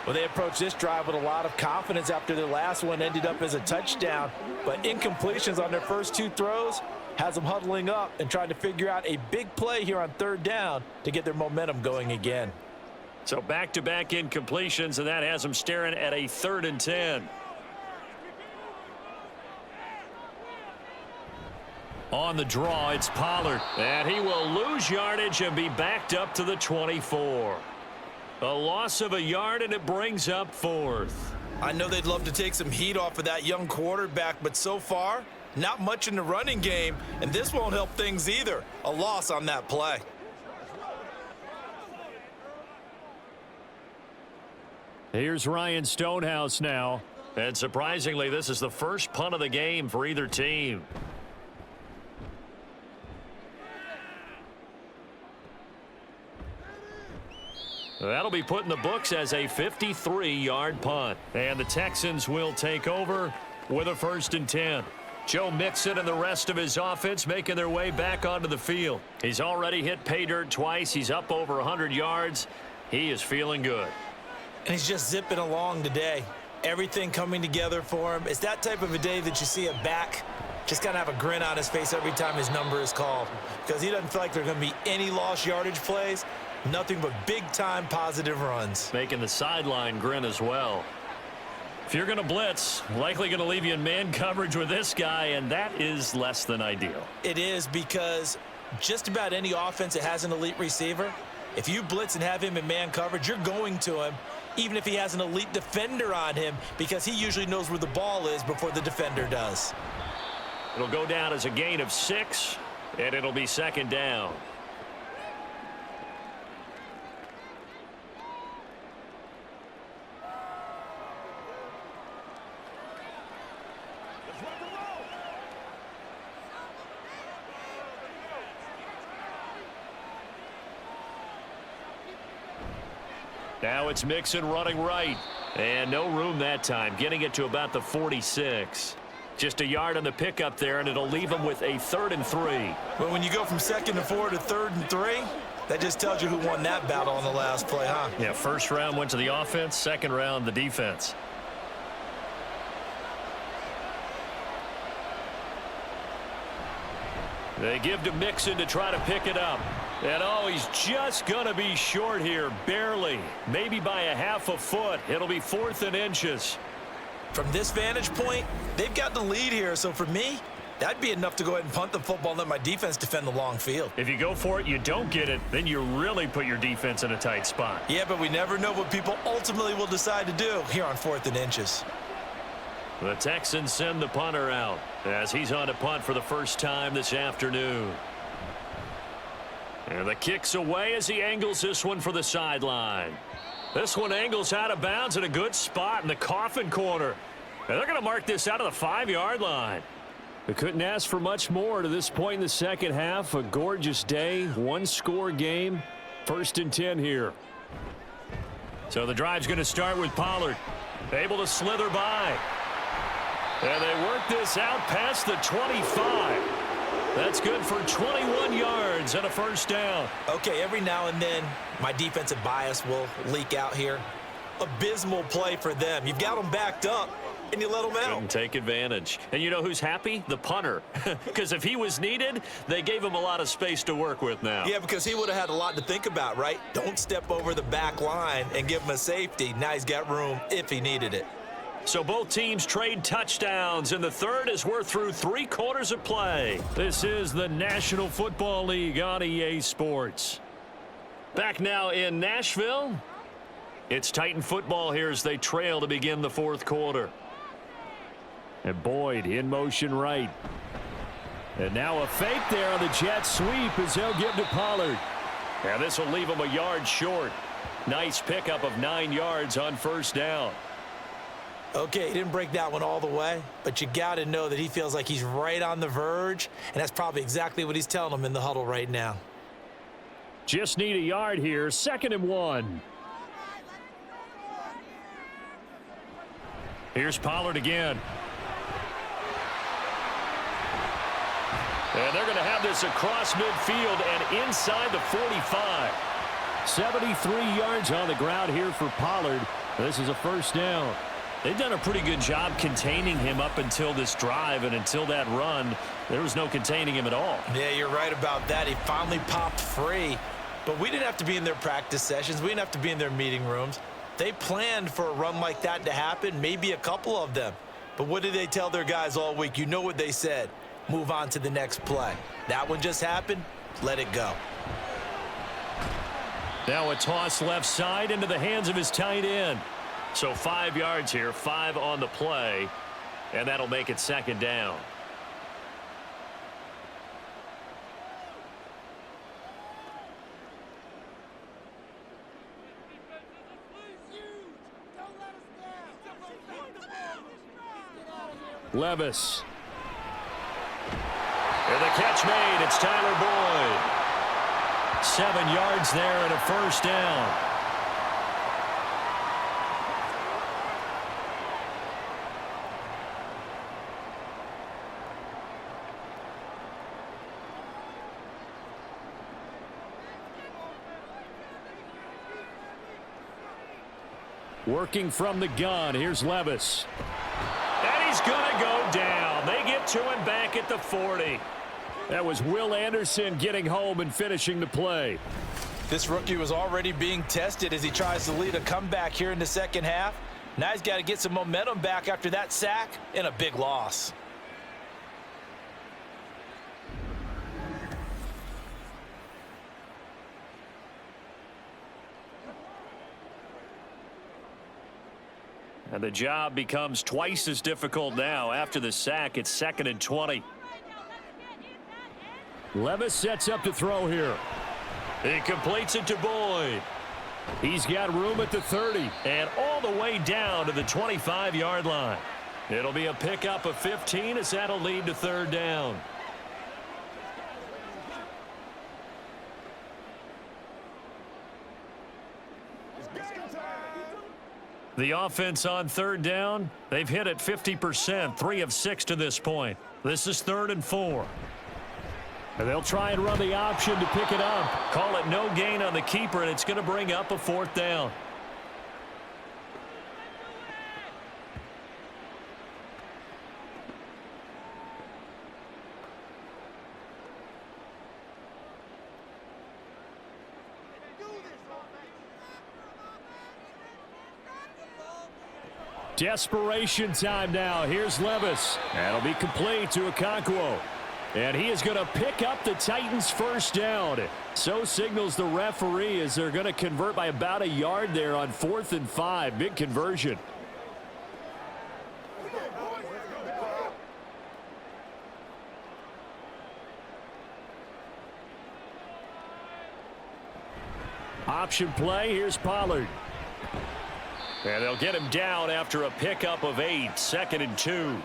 Well, they approached this drive with a lot of confidence after their last one ended up as a touchdown. But incompletions on their first 2 throws has them huddling up and trying to figure out a big play here on 3rd down to get their momentum going again. So back-to-back incompletions, and that has them staring at a 3rd and 10. On the draw, it's Pollard. And he will lose yardage and be backed up to the 24. A loss of a yard, and it brings up 4th. I know they'd love to take some heat off of that young quarterback, but so far, not much in the running game, and this won't help things either. A loss on that play. Here's Ryan Stonehouse now. And surprisingly, this is the first punt of the game for either team. That'll be put in the books as a 53-yard punt. And the Texans will take over with a 1st and 10. Joe Mixon and the rest of his offense making their way back onto the field. He's already hit pay dirt twice. He's up over 100 yards. He is feeling good. And he's just zipping along today. Everything coming together for him. It's that type of a day that you see a back just kind of have a grin on his face every time his number is called, because he doesn't feel like there are going to be any lost yardage plays. Nothing but big-time positive runs. Making the sideline grin as well. If you're going to blitz, likely going to leave you in man coverage with this guy, and that is less than ideal. It is, because just about any offense that has an elite receiver, if you blitz and have him in man coverage, you're going to him, even if he has an elite defender on him, because he usually knows where the ball is before the defender does. It'll go down as a gain of 6, and it'll be second down. Let's rock and roll. Now it's Mixon running right. And no room that time, getting it to about the 46. Just a yard on the pickup there, and it'll leave him with a 3rd and 3. But when you go from 2nd and 4 to 3rd and 3, that just tells you who won that battle on the last play, huh? Yeah, first round went to the offense, second round the defense. They give to Mixon to try to pick it up. And oh, he's just going to be short here, barely. Maybe by a half a foot. It'll be 4th and inches. From this vantage point, they've got the lead here, so for me, that'd be enough to go ahead and punt the football and let my defense defend the long field. If you go for it, you don't get it, then you really put your defense in a tight spot. Yeah, but we never know what people ultimately will decide to do here on 4th and inches. The Texans send the punter out as he's on a punt for the first time this afternoon. And the kick's away as he angles this one for the sideline. This one angles out of bounds in a good spot in the coffin corner. And they're going to mark this out of the 5-yard line. They couldn't ask for much more to this point in the second half. A gorgeous day, one-score game. 1st and 10 here. So the drive's going to start with Pollard. Able to slither by. And they work this out past the 25. That's good for 21 yards and a first down. Okay, every now and then, my defensive bias will leak out here. Abysmal play for them. You've got them backed up, and you let them out. Couldn't take advantage. And you know who's happy? The punter. Because if he was needed, they gave him a lot of space to work with now. Yeah, because he would have had a lot to think about, right? Don't step over the back line and give him a safety. Now he's got room if he needed it. So both teams trade touchdowns, and the third as we're through 3 quarters of play. This is the National Football League on EA Sports. Back now in Nashville. It's Titan football here as they trail to begin the 4th quarter. And Boyd in motion right. And now a fake there on the jet sweep as they'll give to Pollard. And this will leave him a yard short. Nice pickup of 9 yards on first down. Okay, he didn't break that one all the way, but you got to know that he feels like he's right on the verge, and that's probably exactly what he's telling them in the huddle right now. Just need a yard here, 2nd and 1. Here's Pollard again. And they're going to have this across midfield and inside the 45. 73 yards on the ground here for Pollard. This is a first down. They've done a pretty good job containing him up until this drive, and until that run, there was no containing him at all. Yeah, you're right about that. He finally popped free, but we didn't have to be in their practice sessions. We didn't have to be in their meeting rooms. They planned for a run like that to happen, maybe a couple of them. But what did they tell their guys all week? You know what they said. Move on to the next play. That one just happened. Let it go. Now a toss left side into the hands of his tight end. So 5 yards here, 5 on the play, and that'll make it second down. Levis. And the catch made. It's Tyler Boyd. 7 yards there and a first down. Working from the gun. Here's Levis. And he's going to go down. They get to him back at the 40. That was Will Anderson getting home and finishing the play. This rookie was already being tested as he tries to lead a comeback here in the second half. Now he's got to get some momentum back after that sack and a big loss. And the job becomes twice as difficult now. After the sack, it's 2nd and 20. Levis sets up to throw here. He completes it to Boyd. He's got room at the 30. And all the way down to the 25-yard line. It'll be a pickup of 15 as that'll lead to 3rd down. The offense on 3rd down, they've hit it 50%, 3 of 6 to this point. This is 3rd and 4. And they'll try and run the option to pick it up. Call it no gain on the keeper, and it's going to bring up a 4th down. Desperation time now. Here's Levis. That'll be complete to Okonkwo. And he is going to pick up the Titans' 1st down. So signals the referee as they're going to convert by about a yard there on 4th and 5. Big conversion. Option play. Here's Pollard. And they'll get him down after a pickup of 8, 2nd and 2.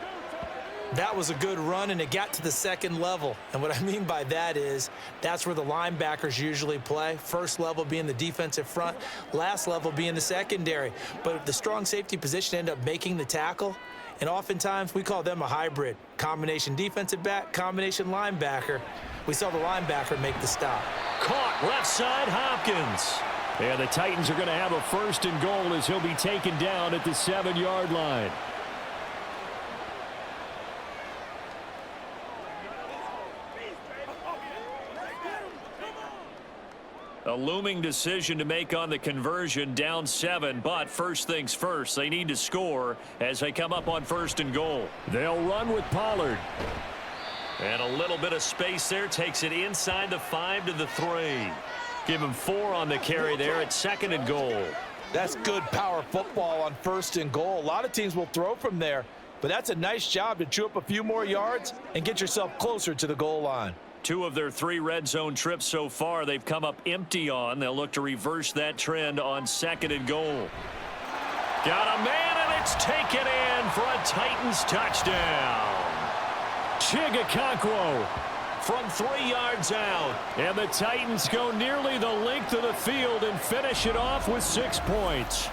That was a good run, and it got to the 2nd level. And what I mean by that is that's where the linebackers usually play. First level being the defensive front, last level being the secondary. But the strong safety position ended up making the tackle, and oftentimes we call them a hybrid. Combination defensive back, combination linebacker. We saw the linebacker make the stop. Caught left side, Hopkins. And the Titans are going to have a 1st and goal as he'll be taken down at the 7-yard line. A looming decision to make on the conversion, down 7, but first things first, they need to score as they come up on 1st and goal. They'll run with Pollard. And a little bit of space there, takes it inside the 5 to the 3. Give him 4 on the carry there at 2nd and goal. That's good power football on 1st and goal. A lot of teams will throw from there, but that's a nice job to chew up a few more yards and get yourself closer to the goal line. 2 of their 3 red zone trips so far, they've come up empty on. They'll look to reverse that trend on 2nd and goal. Got a man, and it's taken in for a Titans touchdown. Okonkwo from 3 yards out. And the Titans go nearly the length of the field and finish it off with 6 points.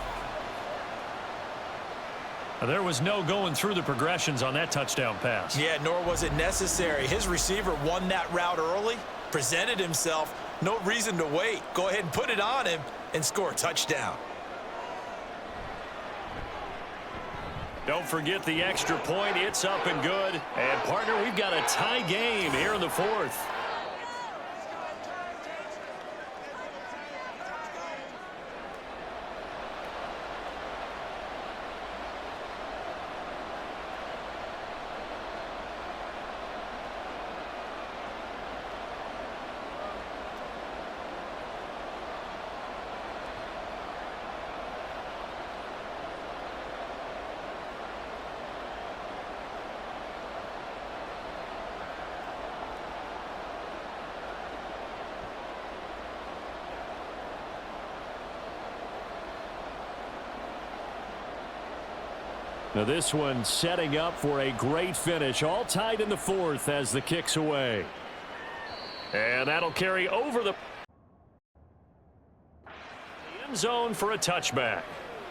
There was no going through the progressions on that touchdown pass. Yeah, nor was it necessary. His receiver won that route early, presented himself. No reason to wait. Go ahead and put it on him and score a touchdown. Don't forget the extra point. It's up and good. And, partner, we've got a tie game here in the 4th. Now this one setting up for a great finish. All tied in the 4th as the kick's away. And that'll carry over the end zone for a touchback.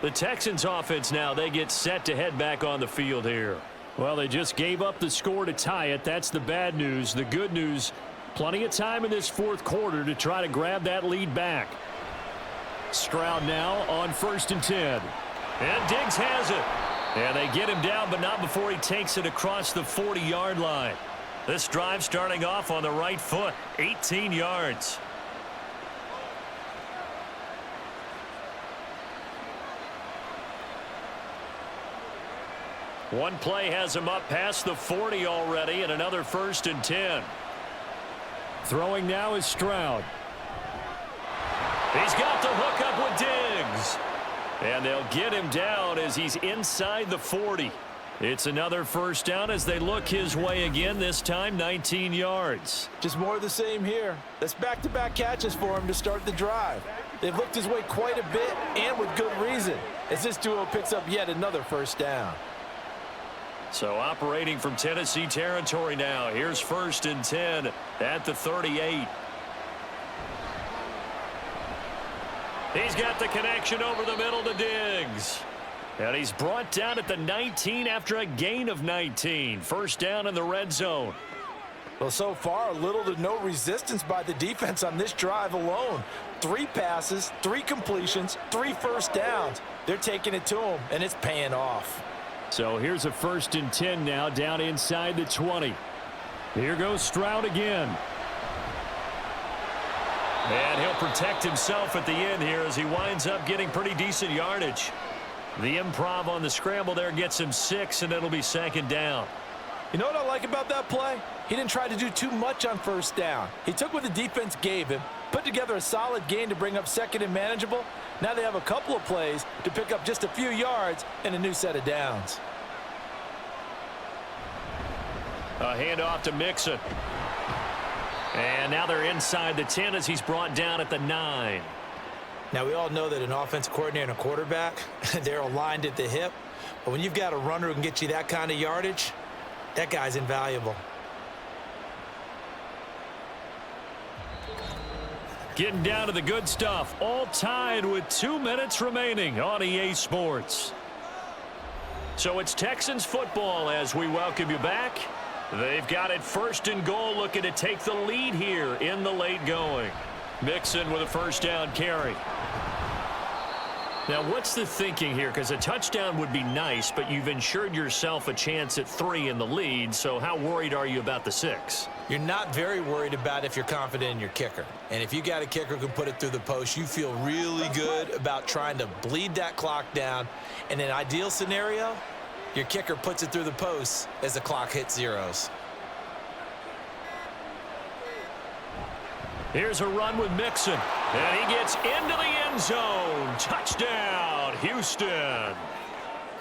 The Texans offense now, they get set to head back on the field here. Well, they just gave up the score to tie it. That's the bad news. The good news, plenty of time in this 4th quarter to try to grab that lead back. Stroud now on 1st and 10. And Diggs has it. And they get him down, but not before he takes it across the 40-yard line. This drive starting off on the right foot, 18 yards. One play has him up past the 40 already, and another 1st and 10. Throwing now is Stroud. He's got the hook up with Diggs. And they'll get him down as he's inside the 40. It's another 1st down as they look his way again, this time 19 yards. Just more of the same here. That's back-to-back catches for him to start the drive. They've looked his way quite a bit, and with good reason, as this duo picks up yet another 1st down. So operating from Tennessee territory now. Here's 1st and 10 at the 38. He's got the connection over the middle to Diggs. And he's brought down at the 19 after a gain of 19. 1st down in the red zone. Well, so far, little to no resistance by the defense on this drive alone. 3 passes, 3 completions, 3 1st downs. They're taking it to him, and it's paying off. So here's a 1st and 10 now down inside the 20. Here goes Stroud again. And he'll protect himself at the end here as he winds up getting pretty decent yardage. The improv on the scramble there gets him 6, and it'll be 2nd down. You know what I like about that play? He didn't try to do too much on 1st down. He took what the defense gave him, put together a solid gain to bring up 2nd and manageable. Now they have a couple of plays to pick up just a few yards and a new set of downs. A handoff to Mixon. And now they're inside the 10 as he's brought down at the 9. Now, we all know that an offense coordinator and a quarterback, they're aligned at the hip. But when you've got a runner who can get you that kind of yardage, that guy's invaluable. Getting down to the good stuff. All tied with 2 minutes remaining on EA Sports. So it's Texans football as we welcome you back. They've got it 1st and goal, looking to take the lead here in the late going. Mixon with a 1st down carry. Now, what's the thinking here? Because a touchdown would be nice, but you've ensured yourself a chance at 3 in the lead, so how worried are you about the 6? You're not very worried about if you're confident in your kicker. And if you got a kicker who can put it through the post, you feel really good about trying to bleed that clock down. In an ideal scenario, your kicker puts it through the post as the clock hits zeros. Here's a run with Mixon, and he gets into the end zone. Touchdown, Houston.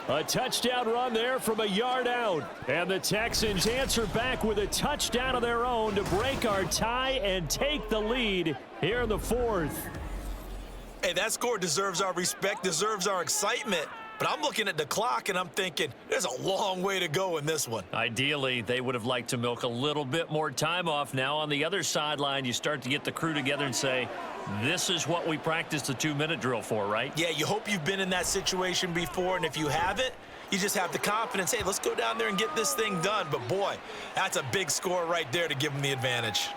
A touchdown run there from a yard out. And the Texans answer back with a touchdown of their own to break our tie and take the lead here in the 4th. Hey, that score deserves our respect, deserves our excitement. But I'm looking at the clock, and I'm thinking, there's a long way to go in this one. Ideally, they would have liked to milk a little bit more time off. Now, on the other sideline, you start to get the crew together and say, this is what we practiced the 2-minute drill for, right? Yeah, you hope you've been in that situation before, and if you haven't, you just have the confidence, hey, let's go down there and get this thing done. But, boy, that's a big score right there to give them the advantage.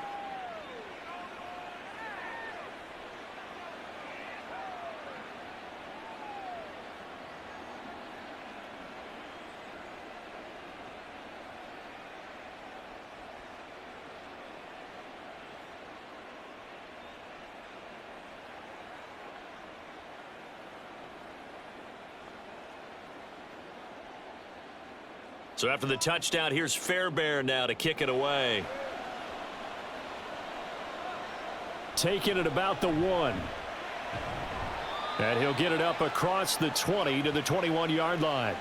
So after the touchdown, here's Fairbairn now to kick it away. Taking it about the 1. And he'll get it up across the 20 to the 21-yard line.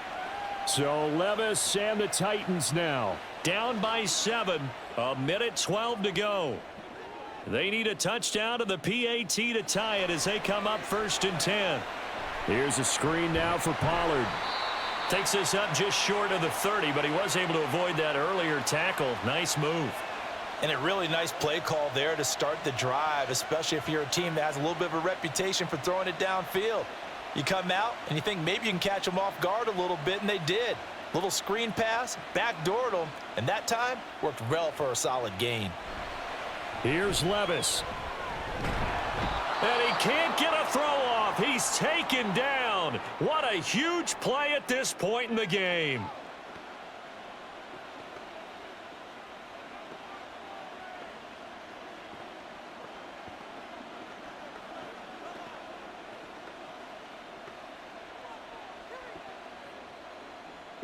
So Levis and the Titans now Down by 7, 1:12 to go. They need a touchdown to the PAT to tie it as they come up 1st and 10. Here's a screen now for Pollard. Takes this up just short of the 30, but he was able to avoid that earlier tackle. Nice move. And a really nice play call there to start the drive, especially if you're a team that has a little bit of a reputation for throwing it downfield. You come out and you think maybe you can catch them off guard a little bit, and they did. Little screen pass, backdoored them, and that time worked well for a solid gain. Here's Levis. And he can't get a throw off. He's taken down. What a huge play at this point in the game.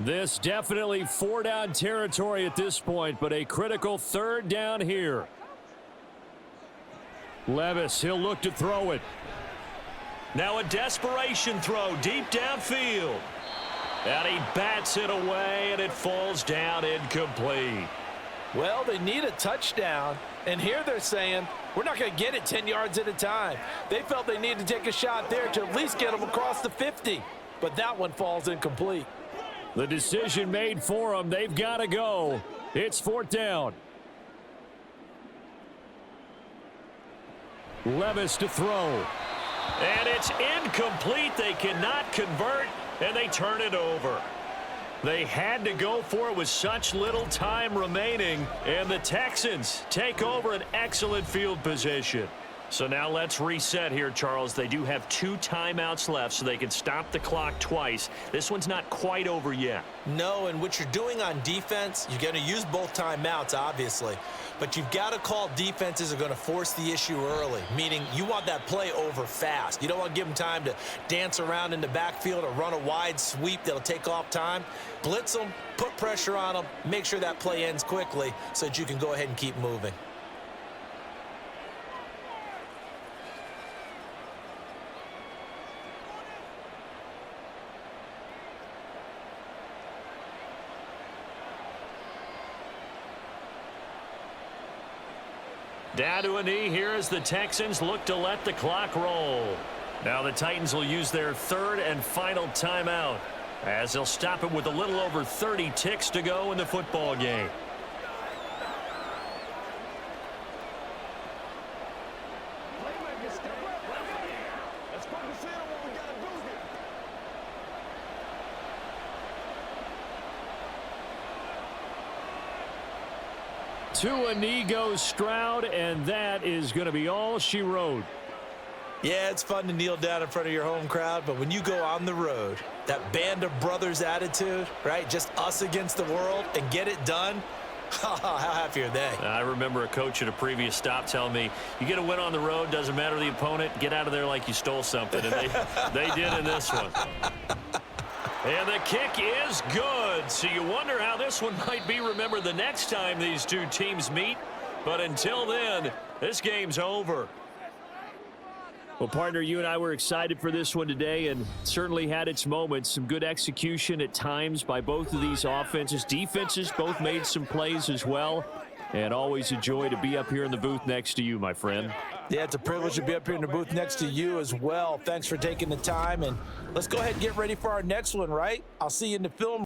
This definitely 4-down territory at this point, but a critical 3rd down here. Levis, he'll look to throw it. Now a desperation throw deep downfield. And he bats it away, and it falls down incomplete. Well, they need a touchdown, and here they're saying, we're not going to get it 10 yards at a time. They felt they needed to take a shot there to at least get them across the 50, but that one falls incomplete. The decision made for them. They've got to go. It's 4th down. Levis to throw. And it's incomplete. They cannot convert, and they turn it over. They had to go for it with such little time remaining, and the Texans take over an excellent field position. So now let's reset here, Charles. They do have 2 timeouts left, so they can stop the clock twice. This one's not quite over yet. No, and what you're doing on defense, you're going to use both timeouts, obviously. But you've got to call defenses are going to force the issue early, meaning you want that play over fast. You don't want to give them time to dance around in the backfield or run a wide sweep that'll take off time. Blitz them, put pressure on them, make sure that play ends quickly so that you can go ahead and keep moving. Down to a knee here as the Texans look to let the clock roll. Now the Titans will use their 3rd and final timeout as they'll stop it with a little over 30 ticks to go in the football game. Playmaker, step up. Let's focus in on what we got to do here. To a knee goes Stroud, and that is going to be all she wrote. Yeah, it's fun to kneel down in front of your home crowd, but when you go on the road, that band of brothers attitude, right, just us against the world, and get it done, how happy are they? I remember a coach at a previous stop telling me, you get a win on the road, doesn't matter the opponent, get out of there like you stole something, and they did in this one. And the kick is good, so you wonder how this one might be remembered the next time these 2 teams meet. But until then, this game's over. Well, partner, you and I were excited for this one today, and certainly had its moments. Some good execution at times by both of these offenses. Defenses both made some plays as well. And always a joy to be up here in the booth next to you, my friend. Yeah, it's a privilege to be up here in the booth next to you as well. Thanks for taking the time, and let's go ahead and get ready for our next one, right? I'll see you in the film.